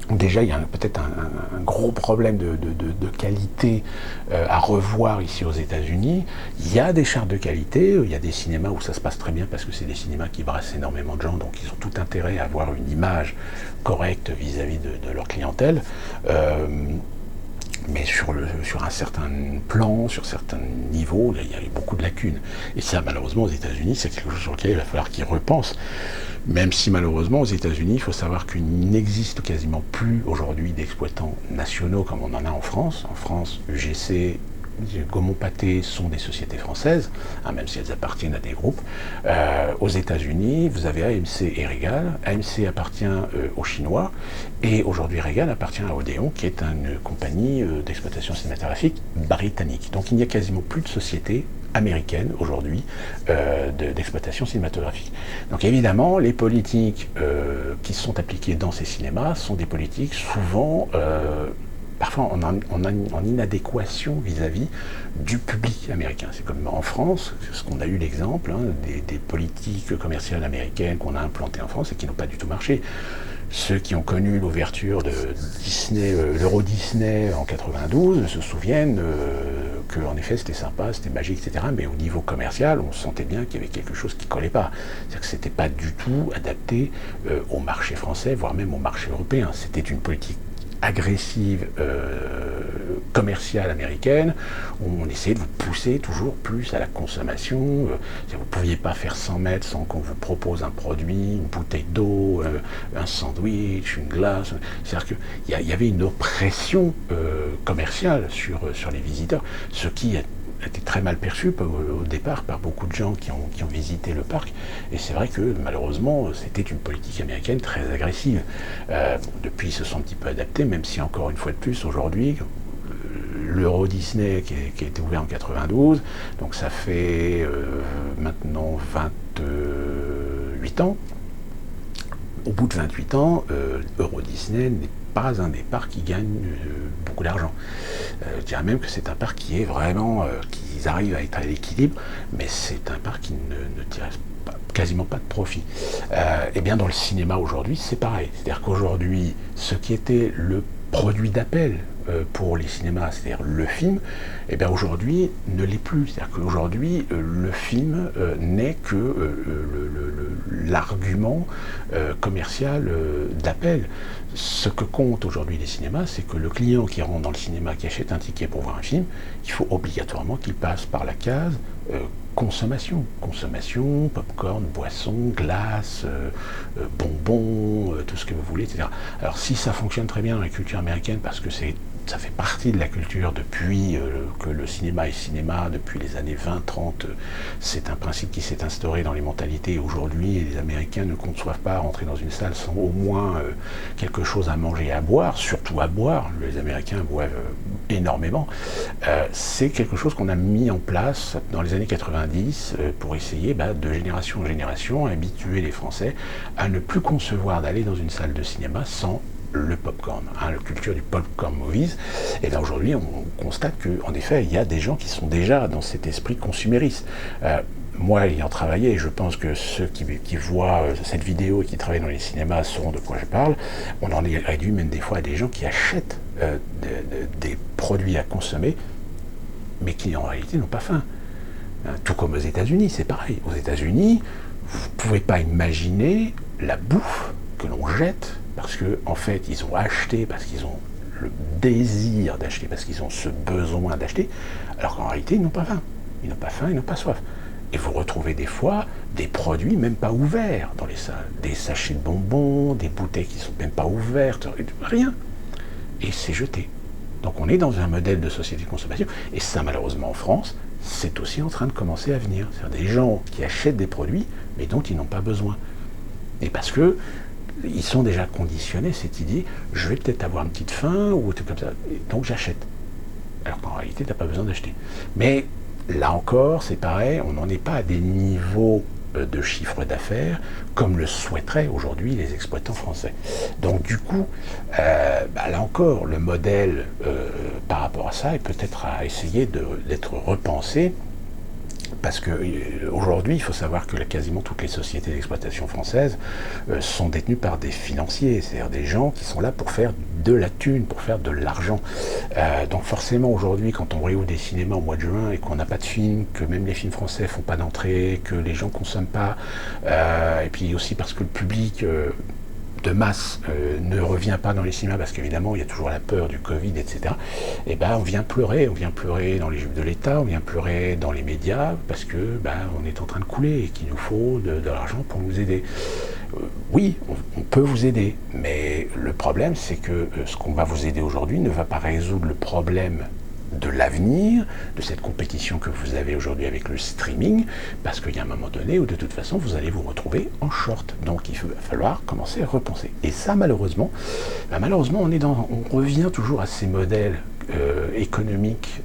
Déjà, il y a peut-être un gros problème de qualité à revoir ici aux États-Unis. Il y a des chartes de qualité, il y a des cinémas où ça se passe très bien parce que c'est des cinémas qui brassent énormément de gens, donc ils ont tout intérêt à avoir une image correcte vis-à-vis de leur clientèle. Mais sur un certain plan, sur certains niveaux, il y a eu beaucoup de lacunes. Et ça, malheureusement, aux États-Unis, c'est quelque chose sur lequel il va falloir qu'ils repensent. Même si, malheureusement, aux États-Unis, il faut savoir qu'il n'existe quasiment plus aujourd'hui d'exploitants nationaux comme on en a en France. En France, UGC, Gaumont-Pathé sont des sociétés françaises, même si elles appartiennent à des groupes. Aux États-Unis, vous avez AMC et Regal. AMC appartient aux Chinois, et aujourd'hui Regal appartient à Odeon, qui est une compagnie d'exploitation cinématographique britannique. Donc il n'y a quasiment plus de sociétés américaines aujourd'hui d'exploitation cinématographique. Donc évidemment, les politiques qui sont appliquées dans ces cinémas sont des politiques souvent parfois en inadéquation vis-à-vis du public américain. C'est comme en France, ce qu'on a eu l'exemple des politiques commerciales américaines qu'on a implantées en France et qui n'ont pas du tout marché. Ceux qui ont connu l'ouverture de Disney, l'Euro Disney en 92 se souviennent qu'en effet c'était sympa, c'était magique, etc. Mais au niveau commercial, on sentait bien qu'il y avait quelque chose qui ne collait pas. C'est-à-dire que c'était pas du tout adapté au marché français, voire même au marché européen. C'était une politique agressive commerciale américaine, où on essayait de vous pousser toujours plus à la consommation. Vous ne pouviez pas faire 100 mètres sans qu'on vous propose un produit, une bouteille d'eau, un sandwich, une glace. C'est-à-dire qu'il y avait une oppression commerciale sur les visiteurs, ce qui est été très mal perçu au départ par beaucoup de gens qui ont visité le parc. Et c'est vrai que malheureusement, c'était une politique américaine très agressive. Depuis, ils se sont un petit peu adaptés, même si encore une fois de plus, aujourd'hui, l'Euro Disney qui a été ouvert en 92, donc ça fait maintenant 28 ans. Au bout de 28 ans, Euro Disney n'est pas un des parcs qui gagne beaucoup d'argent. Je dirais même que c'est un parc qui est vraiment, qu'ils arrivent à être à l'équilibre, mais c'est un parc qui ne tire quasiment pas de profit. Et bien dans le cinéma aujourd'hui, c'est pareil. C'est-à-dire qu'aujourd'hui, ce qui était le produit d'appel pour les cinémas, c'est-à-dire le film, et bien aujourd'hui ne l'est plus. C'est-à-dire qu'aujourd'hui, le film n'est que l'argument commercial d'appel. Ce que comptent aujourd'hui les cinémas, c'est que le client qui rentre dans le cinéma, qui achète un ticket pour voir un film, il faut obligatoirement qu'il passe par la case consommation. Consommation, popcorn, boissons, glace, bonbons, tout ce que vous voulez, etc. Alors si ça fonctionne très bien dans la culture américaine, parce que ça fait partie de la culture depuis que le cinéma est cinéma, depuis les années 20-30, c'est un principe qui s'est instauré dans les mentalités. Aujourd'hui, les Américains ne conçoivent pas rentrer dans une salle sans au moins quelque chose à manger et à boire, surtout à boire. Les Américains boivent énormément. C'est quelque chose qu'on a mis en place dans les années 90 pour essayer de génération en génération habituer les Français à ne plus concevoir d'aller dans une salle de cinéma sans le popcorn, la culture du popcorn movies. Et bien aujourd'hui, on constate qu'en effet, il y a des gens qui sont déjà dans cet esprit consumériste. Moi, ayant travaillé, je pense que ceux qui voient cette vidéo et qui travaillent dans les cinémas sauront de quoi je parle. On en est réduit même des fois à des gens qui achètent des produits à consommer, mais qui en réalité n'ont pas faim. Tout comme aux États-Unis, c'est pareil. Aux États-Unis, vous ne pouvez pas imaginer la bouffe que l'on jette parce qu'en fait, ils ont acheté, parce qu'ils ont le désir d'acheter, parce qu'ils ont ce besoin d'acheter, alors qu'en réalité, ils n'ont pas faim. Ils n'ont pas faim, ils n'ont pas soif. Et vous retrouvez des fois des produits même pas ouverts dans les salles. Des sachets de bonbons, des bouteilles qui ne sont même pas ouvertes, rien. Et c'est jeté. Donc on est dans un modèle de société de consommation. Et ça, malheureusement, en France, c'est aussi en train de commencer à venir. C'est-à-dire des gens qui achètent des produits, mais dont ils n'ont pas besoin. Et parce que ils sont déjà conditionnés, cette idée, je vais peut-être avoir une petite faim, ou tout comme ça, donc j'achète. Alors qu'en réalité, tu n'as pas besoin d'acheter. Mais là encore, c'est pareil, on n'en est pas à des niveaux de chiffre d'affaires comme le souhaiteraient aujourd'hui les exploitants français. Donc du coup, là encore, le modèle par rapport à ça est peut-être à essayer d'être repensé. Parce qu'aujourd'hui, il faut savoir que quasiment toutes les sociétés d'exploitation françaises sont détenues par des financiers, c'est-à-dire des gens qui sont là pour faire de la thune, pour faire de l'argent. Donc forcément, aujourd'hui, quand on réouvre des cinémas au mois de juin et qu'on n'a pas de films, que même les films français font pas d'entrée, que les gens consomment pas, et puis aussi parce que le public de masse ne revient pas dans les cinémas parce qu'évidemment il y a toujours la peur du Covid, etc. Et on vient pleurer dans les jupes de l'État, on vient pleurer dans les médias parce que on est en train de couler et qu'il nous faut de l'argent pour nous aider. Oui, on peut vous aider, mais le problème c'est que ce qu'on va vous aider aujourd'hui ne va pas résoudre le problème de l'avenir, de cette compétition que vous avez aujourd'hui avec le streaming, parce qu'il y a un moment donné où de toute façon vous allez vous retrouver en short. Donc il va falloir commencer à repenser. Et ça malheureusement, on revient toujours à ces modèles économiques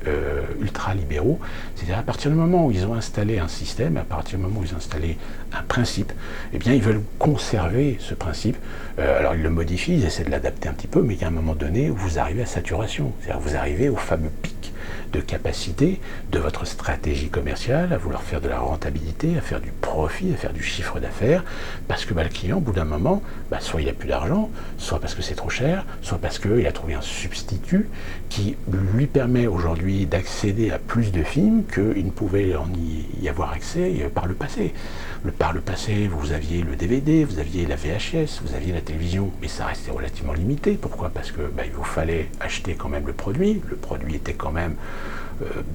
ultra-libéraux, c'est-à-dire à partir du moment où ils ont installé un système, à partir du moment où ils ont installé un principe, eh bien ils veulent conserver ce principe. Alors ils le modifient, ils essaient de l'adapter un petit peu, mais il y a un moment donné où vous arrivez à saturation, c'est-à-dire vous arrivez au fameux pic de capacité, de votre stratégie commerciale, à vouloir faire de la rentabilité, à faire du profit, à faire du chiffre d'affaires, parce que le client, au bout d'un moment, soit il n'a plus d'argent, soit parce que c'est trop cher, soit parce qu'il a trouvé un substitut qui lui permet aujourd'hui d'accéder à plus de films qu'il ne pouvait en y avoir accès par le passé. Par le passé, vous aviez le DVD, vous aviez la VHS, vous aviez la télévision, mais ça restait relativement limité. Pourquoi? Parce que il vous fallait acheter quand même le produit. Le produit était quand même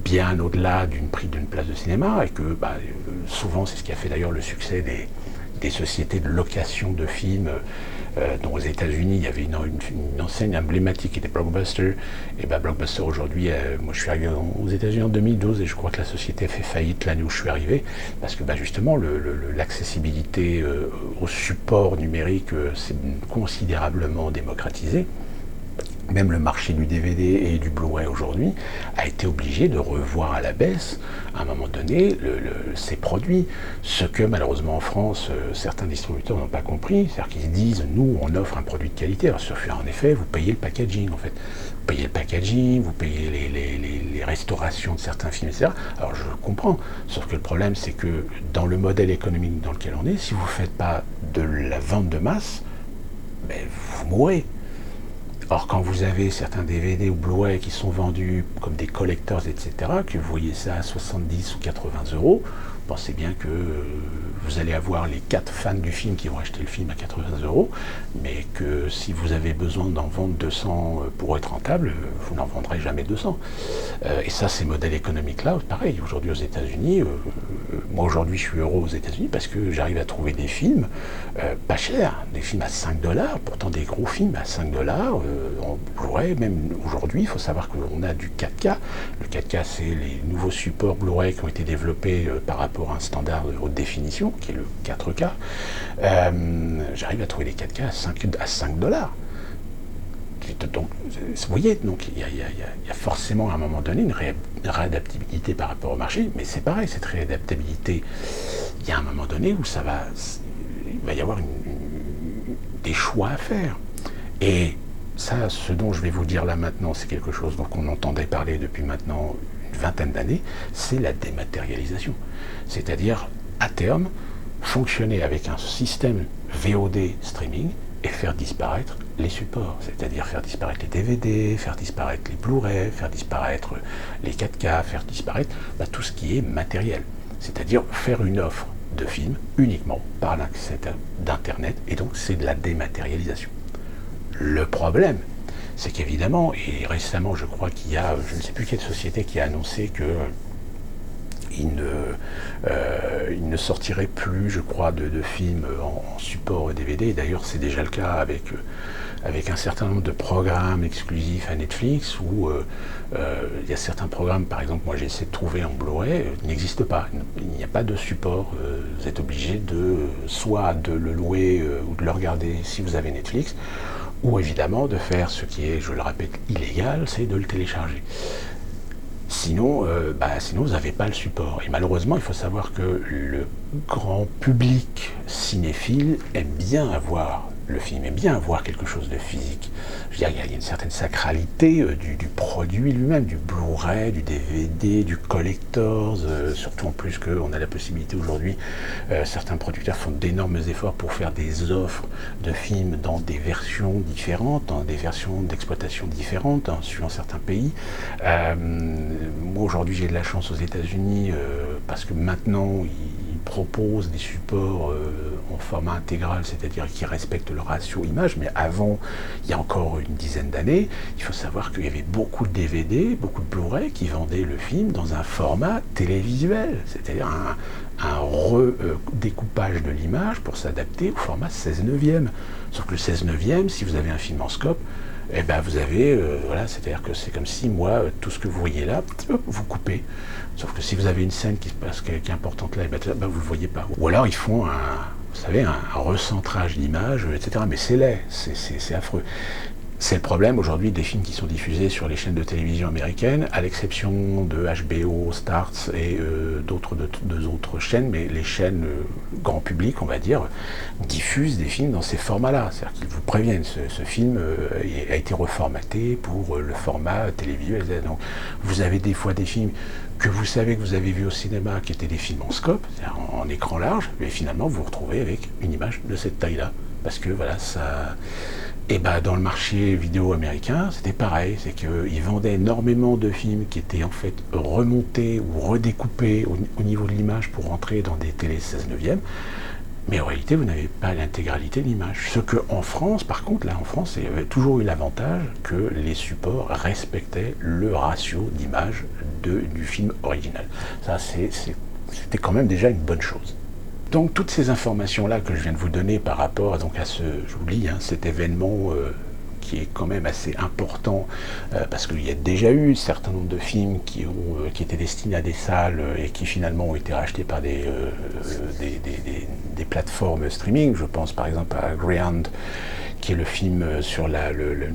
bien au-delà du prix d'une place de cinéma, et que souvent, c'est ce qui a fait d'ailleurs le succès des sociétés de location de films, dont aux États-Unis il y avait une enseigne emblématique qui était Blockbuster. Et Blockbuster aujourd'hui, moi je suis arrivé aux États-Unis en 2012 et je crois que la société a fait faillite l'année où je suis arrivé, parce que justement l'accessibilité au support numérique s'est considérablement démocratisée. Même le marché du DVD et du Blu-ray aujourd'hui a été obligé de revoir à la baisse, à un moment donné, ses produits. Ce que malheureusement en France, certains distributeurs n'ont pas compris, c'est-à-dire qu'ils se disent, nous on offre un produit de qualité. Alors en effet, vous payez le packaging en fait. Vous payez le packaging, vous payez les restaurations de certains films, etc. Alors je comprends, sauf que le problème c'est que dans le modèle économique dans lequel on est, si vous ne faites pas de la vente de masse, vous mourrez. Or, quand vous avez certains DVD ou Blu-ray qui sont vendus comme des collectors, etc., que vous voyez ça à 70 ou 80 euros, pensez bien que vous allez avoir les 4 fans du film qui vont acheter le film à 80 euros, mais que si vous avez besoin d'en vendre 200 pour être rentable, vous n'en vendrez jamais 200. Et ça, ces modèles économiques-là, pareil, aujourd'hui aux États-Unis, moi aujourd'hui je suis heureux aux États-Unis parce que j'arrive à trouver des films pas chers, des films à 5 $, pourtant des gros films à 5 $, en Blu-ray. Même aujourd'hui, il faut savoir qu'on a du 4K. Le 4K, c'est les nouveaux supports Blu-ray qui ont été développés par rapport à un standard de haute définition, qui est le 4K. J'arrive à trouver des 4K à 5 $. Donc, vous voyez, donc il y a forcément à un moment donné une réadaptabilité par rapport au marché, mais c'est pareil, cette réadaptabilité, il y a un moment donné où il va y avoir des choix à faire. Et ça, ce dont je vais vous dire là maintenant, c'est quelque chose dont on entendait parler depuis maintenant une vingtaine d'années, c'est la dématérialisation. C'est-à-dire, à terme, fonctionner avec un système VOD streaming et faire disparaître les supports, c'est-à-dire faire disparaître les DVD, faire disparaître les Blu-ray, faire disparaître les 4K, faire disparaître tout ce qui est matériel. C'est-à-dire faire une offre de films uniquement par l'accès d'Internet, et donc c'est de la dématérialisation. Le problème, c'est qu'évidemment, et récemment je crois qu'il y a, je ne sais plus quelle société qui a annoncé que il ne sortirait plus, je crois, de films en support DVD. D'ailleurs, c'est déjà le cas avec un certain nombre de programmes exclusifs à Netflix, où il y a certains programmes, par exemple, moi j'ai essayé de trouver en Blu-ray, n'existent pas. Il n'y a pas de support. Vous êtes obligé soit de le louer ou de le regarder si vous avez Netflix, ou évidemment de faire ce qui est, je le répète, illégal, c'est de le télécharger. Sinon, vous n'avez pas le support. Et malheureusement, il faut savoir que le grand public cinéphile aime bien avoir le film, aime bien avoir quelque chose de physique. Je veux dire, il y a une certaine sacralité du produit lui-même, du Blu-ray, du DVD, du collectors, surtout en plus qu'on a la possibilité aujourd'hui, certains producteurs font d'énormes efforts pour faire des offres de films dans des versions différentes, dans des versions d'exploitation différentes, suivant certains pays. Moi aujourd'hui j'ai de la chance aux États-Unis parce que maintenant ils proposent des supports en format intégral, c'est-à-dire qui respectent le ratio image, mais avant, il y a encore une dizaine d'années, il faut savoir qu'il y avait beaucoup de DVD, beaucoup de Blu-ray qui vendaient le film dans un format télévisuel, c'est-à-dire un redécoupage de l'image pour s'adapter au format 16/9. Sauf que le 16/9, si vous avez un film en scope, vous avez, c'est-à-dire que c'est comme si moi, tout ce que vous voyez là, vous coupez. Sauf que si vous avez une scène qui est importante là, vous ne le voyez pas. Ou alors ils font un recentrage d'image, etc. Mais c'est laid, c'est affreux. C'est le problème aujourd'hui des films qui sont diffusés sur les chaînes de télévision américaines, à l'exception de HBO, Starz et deux autres chaînes, mais les chaînes grand public, on va dire, diffusent des films dans ces formats-là. C'est-à-dire qu'ils vous préviennent, ce film a été reformaté pour le format télévisuel. Donc vous avez des fois des films que vous savez que vous avez vus au cinéma, qui étaient des films en scope, c'est-à-dire en écran large, mais finalement vous vous retrouvez avec une image de cette taille-là. Parce que voilà, ça... Et ben dans le marché vidéo américain, c'était pareil, c'est qu'ils vendaient énormément de films qui étaient en fait remontés ou redécoupés au niveau de l'image pour rentrer dans des télés 16 neuvième, mais en réalité vous n'avez pas l'intégralité de l'image. Ce que en France, par contre, là en France, il y avait toujours eu l'avantage que les supports respectaient le ratio d'image du film original. Ça c'était quand même déjà une bonne chose. Donc toutes ces informations-là que je viens de vous donner par rapport donc, à cet événement qui est quand même assez important, parce qu'il y a déjà eu un certain nombre de films qui étaient destinés à des salles et qui finalement ont été rachetés par des plateformes streaming. Je pense par exemple à Greyhound, qui est le film sur le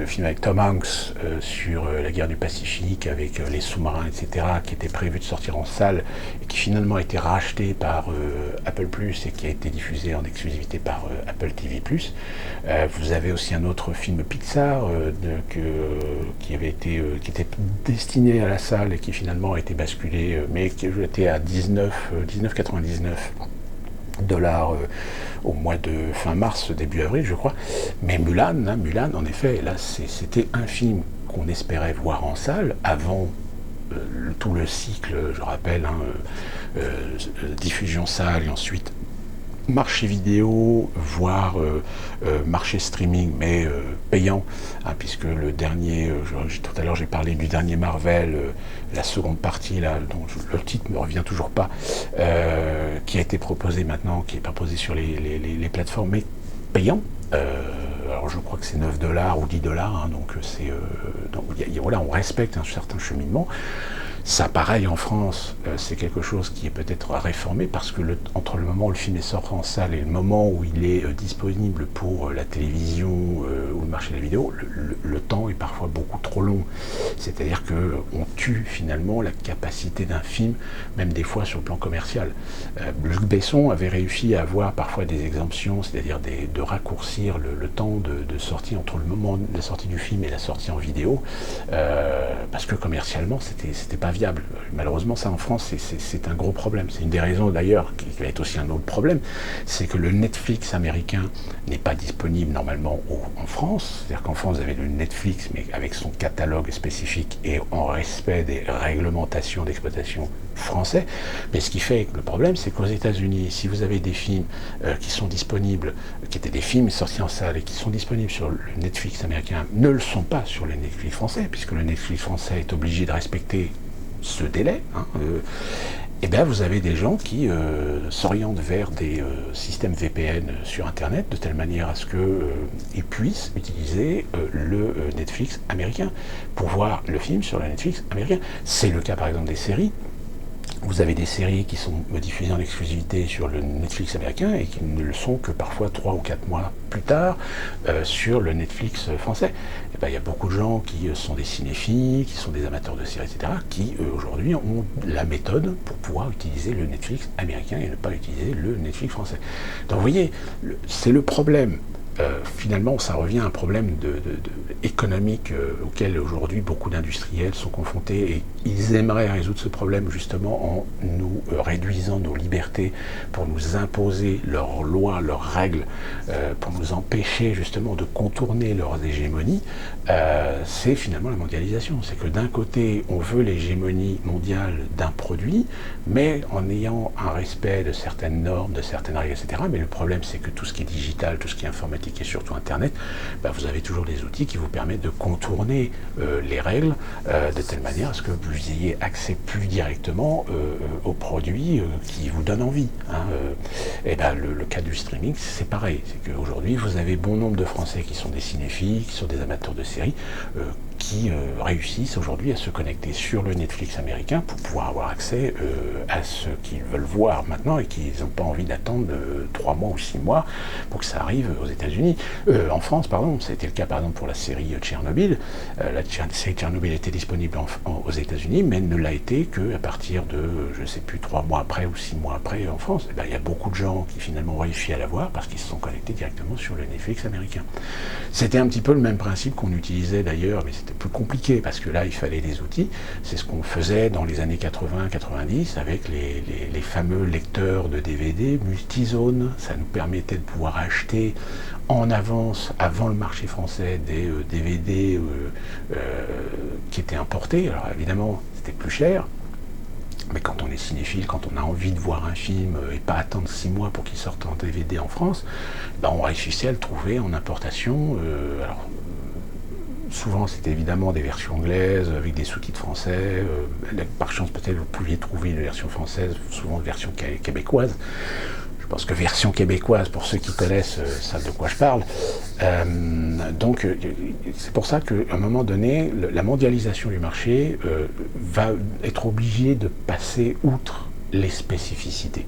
film avec Tom Hanks sur la guerre du Pacifique avec les sous-marins, etc., qui était prévu de sortir en salle et qui finalement a été racheté par Apple Plus et qui a été diffusé en exclusivité par Apple TV Plus. Vous avez aussi un autre film Pixar qui était destiné à la salle et qui finalement a été basculé, mais qui était à 19,99 $ au mois de fin mars, début avril, je crois. Mais Mulan, en effet, là, c'était un film qu'on espérait voir en salle avant tout le cycle, je rappelle, diffusion salle et ensuite marché vidéo, voire marché streaming, mais payant, puisque le dernier, tout à l'heure j'ai parlé du dernier Marvel, la seconde partie, là, dont le titre ne me revient toujours pas, qui a été proposé maintenant, qui est proposé sur les plateformes, mais payant. Alors je crois que c'est 9 $ ou 10 $, donc c'est voilà, on respecte un certain cheminement. Ça, pareil, en France, c'est quelque chose qui est peut-être à réformer parce que entre le moment où le film est sorti en salle et le moment où il est disponible pour la télévision ou le marché de la vidéo, le temps est parfois beaucoup trop long. C'est-à-dire qu'on tue finalement la capacité d'un film, même des fois sur le plan commercial. Luc Besson avait réussi à avoir parfois des exemptions, c'est-à-dire de raccourcir le temps de sortie entre le moment de la sortie du film et la sortie en vidéo, parce que commercialement, c'était pas viable. Malheureusement, ça en France, c'est un gros problème. C'est une des raisons d'ailleurs qui va être aussi un autre problème, c'est que le Netflix américain n'est pas disponible normalement en France. C'est-à-dire qu'en France, vous avez le Netflix, mais avec son catalogue spécifique et en respect des réglementations d'exploitation français. Mais ce qui fait que le problème, c'est qu'aux États-Unis, si vous avez des films qui sont disponibles, qui étaient des films sortis en salle et qui sont disponibles sur le Netflix américain, ne le sont pas sur le Netflix français, puisque le Netflix français est obligé de respecter ce délai, et bien vous avez des gens qui s'orientent vers des systèmes VPN sur Internet de telle manière à ce qu'ils puissent utiliser le Netflix américain pour voir le film sur le Netflix américain. C'est le cas par exemple des séries. Vous avez des séries qui sont diffusées en exclusivité sur le Netflix américain et qui ne le sont que parfois 3 ou 4 mois plus tard sur le Netflix français. Et ben, il y a beaucoup de gens qui sont des cinéphiles, qui sont des amateurs de séries, etc., qui aujourd'hui ont la méthode pour pouvoir utiliser le Netflix américain et ne pas utiliser le Netflix français. Donc vous voyez, c'est le problème. Finalement, ça revient à un problème économique auquel aujourd'hui beaucoup d'industriels sont confrontés et ils aimeraient résoudre ce problème justement en nous réduisant nos libertés pour nous imposer leurs lois, leurs règles, pour nous empêcher justement de contourner leurs hégémonies. C'est finalement la mondialisation. C'est que d'un côté, on veut l'hégémonie mondiale d'un produit, mais en ayant un respect de certaines normes, de certaines règles, etc. Mais le problème, c'est que tout ce qui est digital, tout ce qui est informatique, et surtout Internet, vous avez toujours des outils qui vous permettent de contourner les règles de telle manière à ce que vous ayez accès plus directement aux produits qui vous donnent envie. Et ben, le cas du streaming, c'est pareil. C'est qu'aujourd'hui, vous avez bon nombre de Français qui sont des cinéphiles, qui sont des amateurs de séries, qui réussissent aujourd'hui à se connecter sur le Netflix américain pour pouvoir avoir accès à ce qu'ils veulent voir maintenant et qu'ils n'ont pas envie d'attendre 3 mois ou 6 mois pour que ça arrive aux États-Unis. En France, pardon, c'était le cas par exemple pour la série Tchernobyl. La série Tchernobyl était disponible aux États-Unis, mais ne l'a été qu'à partir de, je ne sais plus, 3 mois après ou 6 mois après en France. Et ben, il y a beaucoup de gens qui finalement ont réussi à la voir parce qu'ils se sont connectés directement sur le Netflix américain. C'était un petit peu le même principe qu'on utilisait d'ailleurs, mais c'était plus compliqué parce que là, il fallait des outils. C'est ce qu'on faisait dans les années 80-90 avec les fameux lecteurs de DVD multizone. Ça nous permettait de pouvoir acheter en avance, avant le marché français, des DVD qui étaient importés. Alors évidemment, c'était plus cher. Mais quand on est cinéphile, quand on a envie de voir un film et pas attendre 6 mois pour qu'il sorte en DVD en France, ben on réussissait à le trouver en importation. Alors, souvent, c'était évidemment des versions anglaises avec des sous-titres français. Par chance, peut-être, vous pouviez trouver une version française, souvent une version québécoise. Je pense que version québécoise, pour ceux qui connaissent, savent de quoi je parle. Donc, c'est pour ça qu'à un moment donné, la mondialisation du marché va être obligée de passer outre les spécificités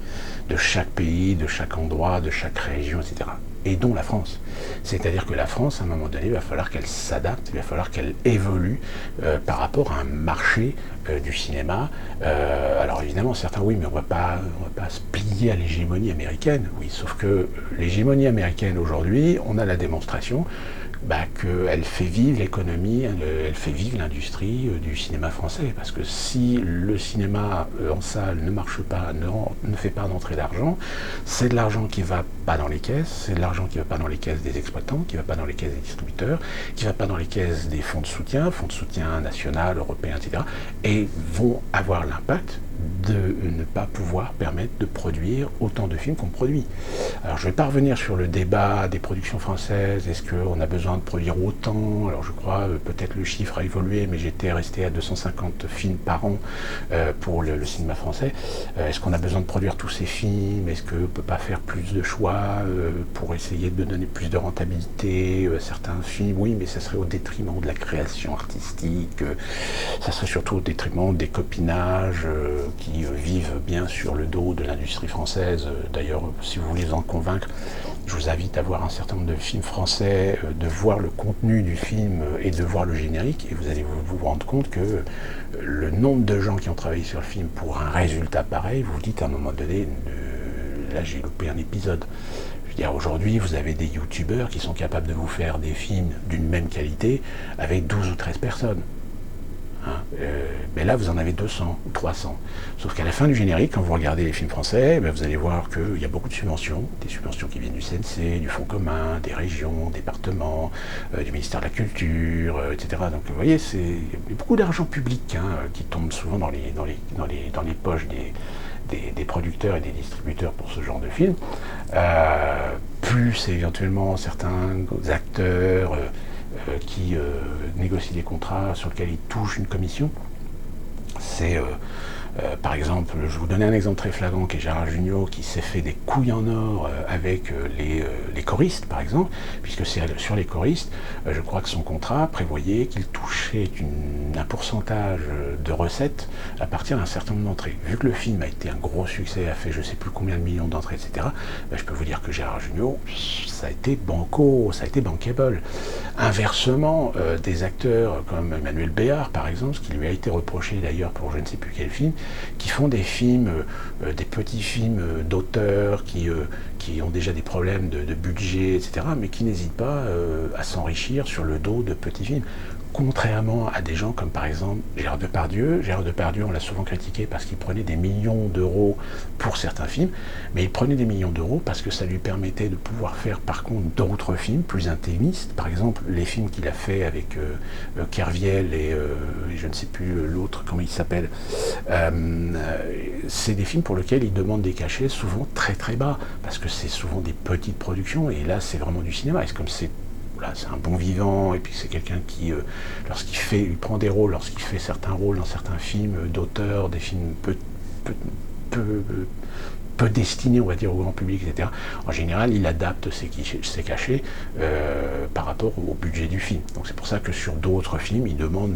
de chaque pays, de chaque endroit, de chaque région, etc. Et dont la France. C'est-à-dire que la France, à un moment donné, il va falloir qu'elle s'adapte, il va falloir qu'elle évolue par rapport à un marché du cinéma. Alors évidemment, certains, oui, mais on va pas se plier à l'hégémonie américaine. Oui, sauf que l'hégémonie américaine, aujourd'hui, on a la démonstration qu'elle fait vivre l'économie, elle fait vivre l'industrie du cinéma français. Parce que si le cinéma en salle ne marche pas, ne fait pas d'entrée d'argent, c'est de l'argent qui ne va pas dans les caisses, c'est de l'argent qui ne va pas dans les caisses des exploitants, qui ne va pas dans les caisses des distributeurs, qui ne va pas dans les caisses des fonds de soutien national, européen, etc. Et vont avoir l'impact de ne pas pouvoir permettre de produire autant de films qu'on produit. Alors je ne vais pas revenir sur le débat des productions françaises, est-ce qu'on a besoin de produire autant? Alors je crois, peut-être le chiffre a évolué, mais j'étais resté à 250 films par an pour le cinéma français. Est-ce qu'on a besoin de produire tous ces films? Est-ce qu'on ne peut pas faire plus de choix pour essayer de donner plus de rentabilité? Certains films, oui, mais ça serait au détriment de la création artistique, ça serait surtout au détriment des copinages qui vivent bien sur le dos de l'industrie française. D'ailleurs, si vous voulez en convaincre, je vous invite à voir un certain nombre de films français, de voir le contenu du film et de voir le générique, et vous allez vous rendre compte que le nombre de gens qui ont travaillé sur le film pour un résultat pareil, vous vous dites à un moment donné, là j'ai loupé un épisode. Je veux dire, aujourd'hui, vous avez des youtubeurs qui sont capables de vous faire des films d'une même qualité avec 12 ou 13 personnes. Mais là, vous en avez 200 ou 300. Sauf qu'à la fin du générique, quand vous regardez les films français, vous allez voir qu'il y a beaucoup de subventions, des subventions qui viennent du CNC, du Fonds commun, des régions, départements, du ministère de la Culture, etc. Donc vous voyez, il y a beaucoup d'argent public qui tombe souvent dans les poches des producteurs et des distributeurs pour ce genre de films. Plus éventuellement certains acteurs qui négocient des contrats sur lesquels ils touchent une commission. C'est par exemple, je vous donnais un exemple très flagrant qui est Gérard Jugnot qui s'est fait des couilles en or avec les choristes par exemple, puisque c'est sur les choristes, je crois que son contrat prévoyait qu'il touchait un pourcentage de recettes à partir d'un certain nombre d'entrées. Vu que le film a été un gros succès, a fait je ne sais plus combien de millions d'entrées, etc., je peux vous dire que Gérard Jugnot, ça a été banco, ça a été bankable. Inversement, des acteurs comme Emmanuel Béard par exemple, ce qui lui a été reproché d'ailleurs pour je ne sais plus quel film, qui font des films, des petits films d'auteurs qui ont déjà des problèmes de budget, etc., mais qui n'hésitent pas à s'enrichir sur le dos de petits films. Contrairement à des gens comme par exemple Gérard Depardieu. Gérard Depardieu, on l'a souvent critiqué parce qu'il prenait des millions d'euros pour certains films, mais il prenait des millions d'euros parce que ça lui permettait de pouvoir faire par contre d'autres films plus intimistes. Par exemple, les films qu'il a fait avec Kerviel et je ne sais plus l'autre, comment il s'appelle. C'est des films pour lesquels il demande des cachets souvent très très bas, parce que c'est souvent des petites productions, et là c'est vraiment du cinéma. Et comme c'est un bon vivant, et puis c'est quelqu'un qui, il prend des rôles, lorsqu'il fait certains rôles dans certains films d'auteur, des films peu destiné, on va dire, au grand public, etc., en général, il adapte ses cachets par rapport au budget du film. Donc c'est pour ça que sur d'autres films, il demande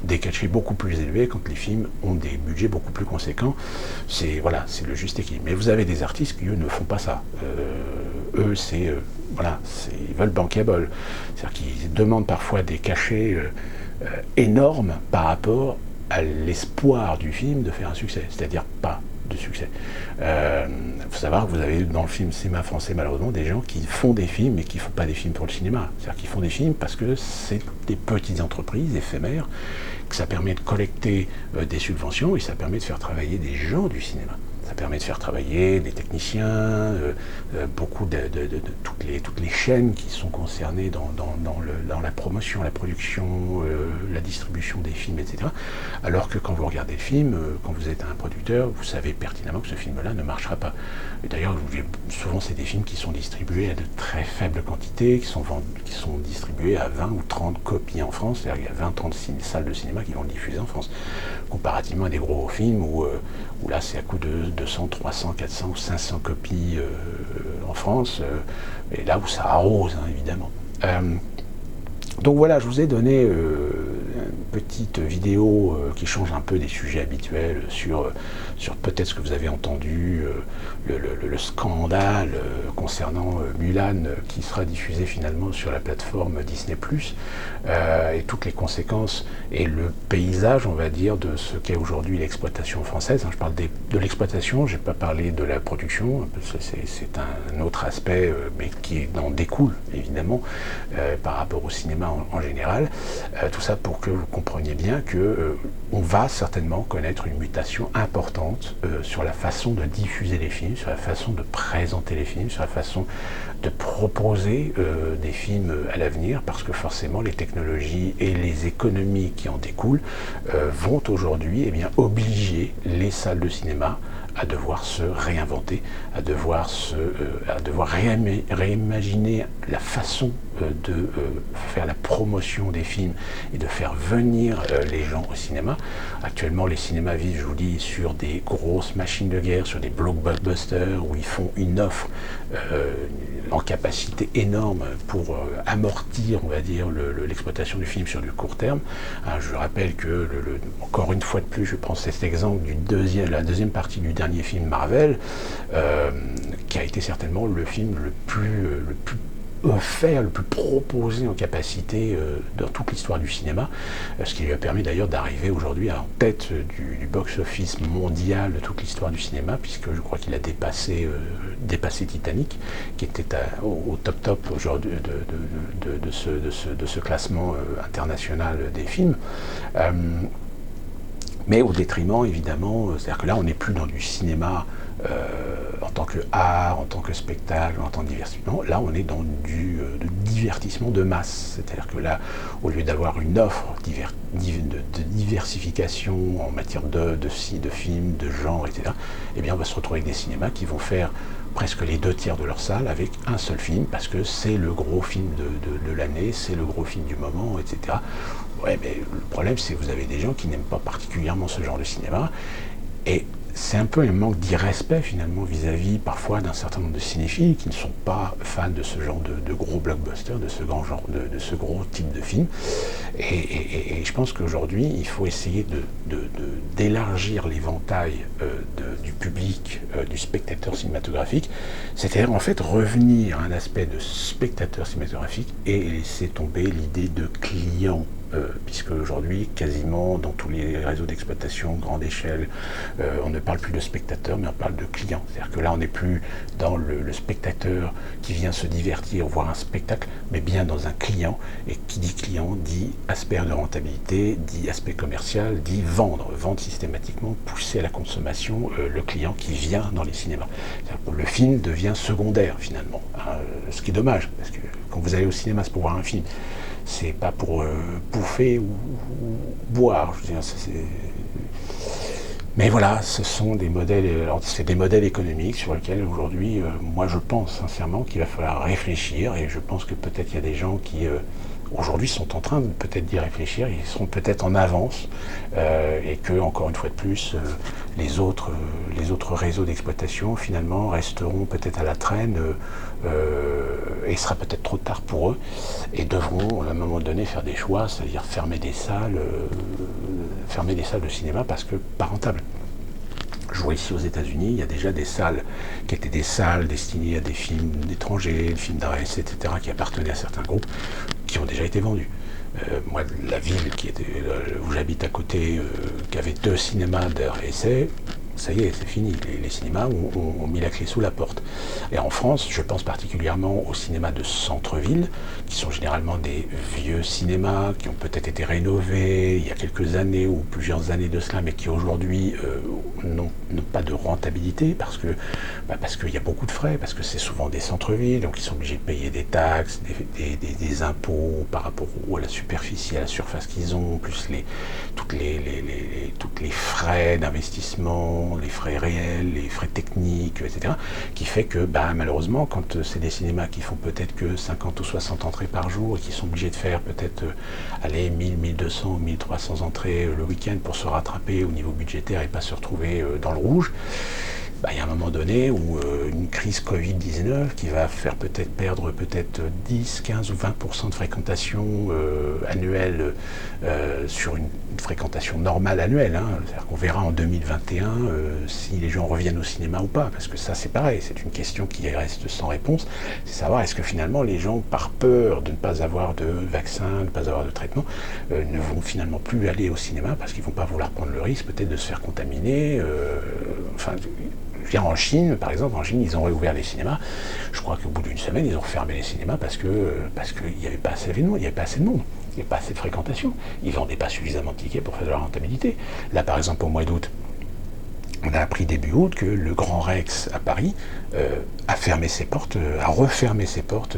des cachets beaucoup plus élevés quand les films ont des budgets beaucoup plus conséquents. C'est voilà, c'est le juste équilibre. Mais vous avez des artistes qui, eux, ne font pas ça. Eux, ils veulent bankable. C'est-à-dire qu'ils demandent parfois des cachets énormes par rapport à l'espoir du film de faire un succès. C'est-à-dire pas de succès. Faut savoir que vous avez dans le cinéma français malheureusement des gens qui font des films mais qui ne font pas des films pour le cinéma. C'est-à-dire qu'ils font des films parce que c'est des petites entreprises éphémères, que ça permet de collecter des subventions et ça permet de faire travailler des gens du cinéma. Ça permet de faire travailler des techniciens, beaucoup de toutes les chaînes qui sont concernées dans la promotion, la production, la distribution des films, etc. Alors que quand vous regardez le film, quand vous êtes un producteur, vous savez pertinemment que ce film-là ne marchera pas. Et d'ailleurs, souvent c'est des films qui sont distribués à de très faibles quantités, qui sont distribués à 20 ou 30 copies en France. C'est-à-dire qu'il y a 20-30 salles de cinéma qui vont le diffuser en France. Comparativement à des gros films où là c'est à coup de 200, 300, 400 ou 500 copies en France, et là où ça arrose, hein, évidemment. Donc voilà, je vous ai donné une petite vidéo qui change un peu des sujets habituels sur peut-être ce que vous avez entendu, le scandale concernant Mulan qui sera diffusé finalement sur la plateforme Disney+, et toutes les conséquences et le paysage, on va dire, de ce qu'est aujourd'hui l'exploitation française. Je parle de l'exploitation, je n'ai pas parlé de la production, c'est un autre aspect, mais qui en découle évidemment par rapport au cinéma en général. Tout ça pour que vous compreniez bien que on va certainement connaître une mutation importante sur la façon de diffuser les films, sur la façon de présenter les films, sur la façon de proposer des films à l'avenir, parce que forcément les technologies et les économies qui en découlent vont aujourd'hui obliger les salles de cinéma à devoir se réinventer, à devoir réimaginer la façon de faire la promotion des films et de faire venir les gens au cinéma. Actuellement, les cinémas vivent, je vous dis, sur des grosses machines de guerre, sur des blockbusters où ils font une offre en capacité énorme pour amortir, on va dire, l'exploitation du film sur du court terme. Je rappelle que, encore une fois de plus, je prends cet exemple la deuxième partie du dernier film Marvel, qui a été certainement le film le plus offert, le plus proposé en capacité dans toute l'histoire du cinéma, ce qui lui a permis d'ailleurs d'arriver aujourd'hui en tête du box-office mondial de toute l'histoire du cinéma, puisque je crois qu'il a dépassé Titanic, qui était au top aujourd'hui de ce classement international des films. Mais au détriment, évidemment, c'est-à-dire que là, on n'est plus dans du cinéma en tant que art, en tant que spectacle, en tant que divertissement. Là, on est dans du divertissement de masse. C'est-à-dire que là, au lieu d'avoir une offre de diversification en matière de films, de genre, etc., eh bien, on va se retrouver avec des cinémas qui vont faire presque les 2/3 de leur salle avec un seul film, parce que c'est le gros film de l'année, c'est le gros film du moment, etc. Ouais, mais le problème, c'est que vous avez des gens qui n'aiment pas particulièrement ce genre de cinéma, et c'est un peu un manque d'irrespect finalement vis-à-vis parfois d'un certain nombre de cinéphiles qui ne sont pas fans de ce genre de gros blockbusters, de ce grand genre, de ce gros type de film. Et je pense qu'aujourd'hui, il faut essayer d'élargir l'éventail du public, du spectateur cinématographique, c'est-à-dire en fait revenir à un aspect de spectateur cinématographique et laisser tomber l'idée de client. Puisque aujourd'hui, quasiment dans tous les réseaux d'exploitation grande échelle, on ne parle plus de spectateur, mais on parle de client. C'est-à-dire que là, on n'est plus dans le spectateur qui vient se divertir, voir un spectacle, mais bien dans un client. Et qui dit client dit aspect de rentabilité, dit aspect commercial, dit vendre systématiquement, pousser à la consommation le client qui vient dans les cinémas. C'est-à-dire que le film devient secondaire finalement, hein, ce qui est dommage, parce que quand vous allez au cinéma, c'est pour voir un film. C'est pas pour bouffer ou boire. Je veux dire, mais voilà, ce sont des modèles, c'est des modèles économiques sur lesquels aujourd'hui, moi je pense sincèrement qu'il va falloir réfléchir, et je pense que peut-être il y a des gens qui aujourd'hui sont en train de peut-être d'y réfléchir, ils seront peut-être en avance, et que, encore une fois de plus, les autres réseaux d'exploitation, finalement, resteront peut-être à la traîne, et il sera peut-être trop tard pour eux, et devront, à un moment donné, faire des choix, c'est-à-dire fermer des salles de cinéma parce que pas rentable. Je vois ici aux États-Unis, il y a déjà des salles qui étaient des salles destinées à des films d'étrangers, des films d'arts, etc., qui appartenaient à certains groupes, qui ont déjà été vendus. Moi, la ville où j'habite à côté, qui avait 2 cinémas d'art et essai, ça y est, c'est fini. Les cinémas ont mis la clé sous la porte. Et en France, je pense particulièrement aux cinémas de centre-ville, qui sont généralement des vieux cinémas, qui ont peut-être été rénovés il y a quelques années ou plusieurs années de cela, mais qui aujourd'hui n'ont pas de rentabilité parce qu'il y a beaucoup de frais, parce que c'est souvent des centres-villes, donc ils sont obligés de payer des taxes, des impôts par rapport à la superficie, à la surface qu'ils ont, plus toutes les frais d'investissement, les frais réels, les frais techniques, etc., qui fait que malheureusement, quand c'est des cinémas qui font peut-être que 50 ou 60 entrées par jour et qui sont obligés de faire peut-être 1000, 1200 ou 1300 entrées le week-end pour se rattraper au niveau budgétaire et pas se retrouver dans le rouge, il y a un moment donné où une crise Covid-19 qui va faire peut-être perdre 10, 15 ou 20% de fréquentation annuelle sur une fréquentation normale annuelle. C'est-à-dire qu'on verra en 2021 si les gens reviennent au cinéma ou pas, parce que ça c'est pareil, c'est une question qui reste sans réponse, c'est savoir est-ce que finalement les gens, par peur de ne pas avoir de vaccin, de ne pas avoir de traitement, ne vont finalement plus aller au cinéma parce qu'ils ne vont pas vouloir prendre le risque peut-être de se faire contaminer. En Chine, par exemple, ils ont réouvert les cinémas. Je crois qu'au bout d'une semaine, ils ont refermé les cinémas parce qu'il n'y avait pas assez d'événements, il n'y avait pas assez de monde, il n'y avait pas assez de fréquentation. Ils ne vendaient pas suffisamment de tickets pour faire de la rentabilité. Là, par exemple, au mois d'août, on a appris début août que le Grand Rex à Paris a refermé ses portes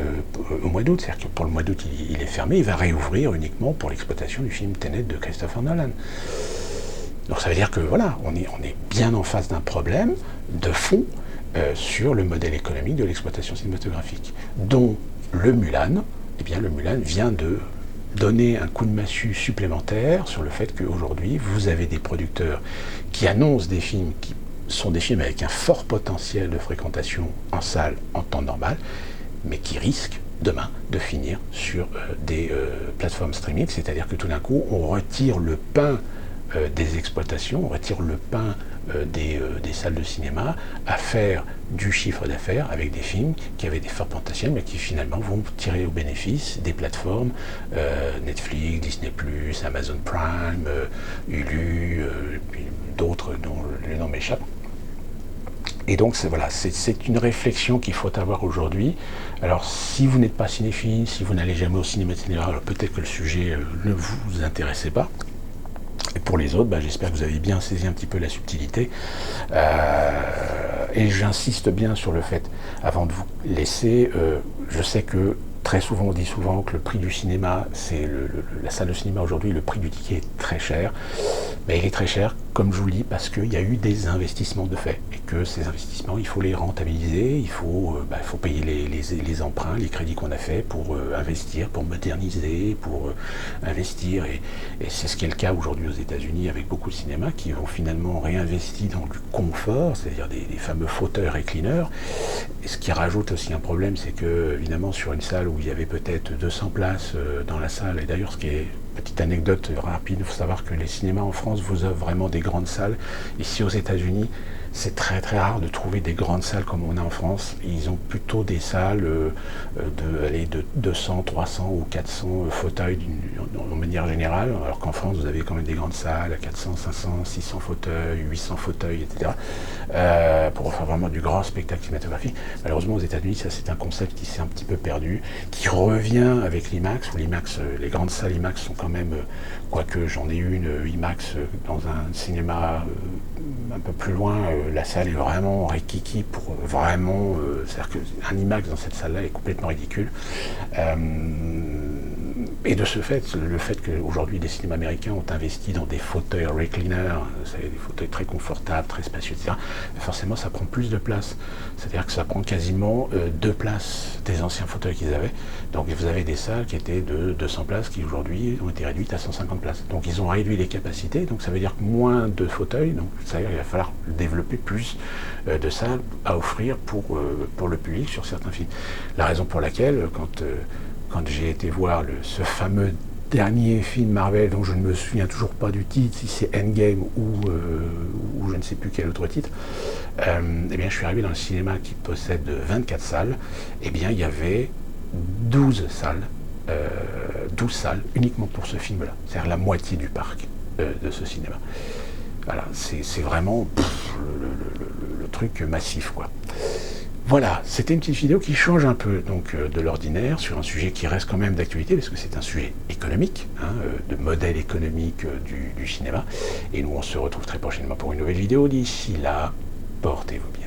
au mois d'août. C'est-à-dire que pour le mois d'août, il est fermé, il va réouvrir uniquement pour l'exploitation du film Tenet de Christopher Nolan. Donc ça veut dire que voilà, on est bien en face d'un problème de fond sur le modèle économique de l'exploitation cinématographique, dont le Mulan vient de donner un coup de massue supplémentaire sur le fait qu'aujourd'hui, vous avez des producteurs qui annoncent des films qui sont des films avec un fort potentiel de fréquentation en salle en temps normal, mais qui risquent demain de finir sur des plateformes streaming, c'est-à-dire que tout d'un coup, on retire le pain des exploitations, on retire le pain des salles de cinéma à faire du chiffre d'affaires avec des films qui avaient des forts potentiels mais qui finalement vont tirer au bénéfice des plateformes Netflix, Disney+, Amazon Prime, Hulu, puis d'autres dont le nom m'échappe. Et donc c'est une réflexion qu'il faut avoir aujourd'hui. Alors si vous n'êtes pas cinéphile, si vous n'allez jamais au cinéma, alors peut-être que le sujet ne vous intéressait pas. Et pour les autres, j'espère que vous avez bien saisi un petit peu la subtilité. Et j'insiste bien sur le fait, avant de vous laisser, je sais que très souvent, on dit souvent que le prix du cinéma, la salle de cinéma aujourd'hui, le prix du ticket est très cher. Mais il est très cher, comme je vous le dis, parce qu'il y a eu des investissements de fait. Et que ces investissements, il faut les rentabiliser, il faut payer les emprunts, les crédits qu'on a fait pour investir, pour moderniser, pour investir. Et c'est ce qui est le cas aujourd'hui aux États-Unis avec beaucoup de cinémas qui ont finalement réinvesti dans du confort, c'est-à-dire des fameux fauteuils reclineurs. Et ce qui rajoute aussi un problème, c'est que, évidemment, sur une salle où il y avait peut-être 200 places dans la salle, et d'ailleurs, ce qui est petite anecdote rapide, il faut savoir que les cinémas en France vous offrent vraiment des grandes salles. Ici aux États-Unis, c'est très très rare de trouver des grandes salles comme on a en France. Ils ont plutôt des salles de 200, 300 ou 400 fauteuils de manière générale, alors qu'en France vous avez quand même des grandes salles à 400, 500, 600 fauteuils, 800 fauteuils, etc. Pour faire vraiment du grand spectacle cinématographique. Malheureusement aux États-Unis, ça c'est un concept qui s'est un petit peu perdu, qui revient avec l'IMAX, où l'IMAX, les grandes salles IMAX sont quand même, quoique j'en ai une IMAX dans un cinéma un peu plus loin, la salle est vraiment rikiki pour vraiment, c'est-à-dire qu'un IMAX dans cette salle-là est complètement ridicule. Et de ce fait, le fait qu'aujourd'hui les cinémas américains ont investi dans des fauteuils recliners, c'est des fauteuils très confortables, très spacieux, etc., forcément ça prend plus de place. C'est-à-dire que ça prend quasiment 2 places des anciens fauteuils qu'ils avaient. Donc vous avez des salles qui étaient de 200 places qui aujourd'hui ont été réduites à 150 places. Donc ils ont réduit les capacités, donc ça veut dire que moins de fauteuils, donc ça veut dire qu'il va falloir développer plus de salles à offrir pour le public sur certains films. La raison pour laquelle, quand j'ai été voir ce fameux dernier film Marvel dont je ne me souviens toujours pas du titre, si c'est Endgame ou je ne sais plus quel autre titre, eh bien je suis arrivé dans le cinéma qui possède 24 salles, eh bien il y avait 12 salles uniquement pour ce film-là, c'est-à-dire la moitié du parc de ce cinéma. Voilà, c'est vraiment le truc massif, quoi. Voilà, c'était une petite vidéo qui change un peu donc, de l'ordinaire sur un sujet qui reste quand même d'actualité parce que c'est un sujet économique, de modèle économique du cinéma. Et nous on se retrouve très prochainement pour une nouvelle vidéo. D'ici là, portez-vous bien.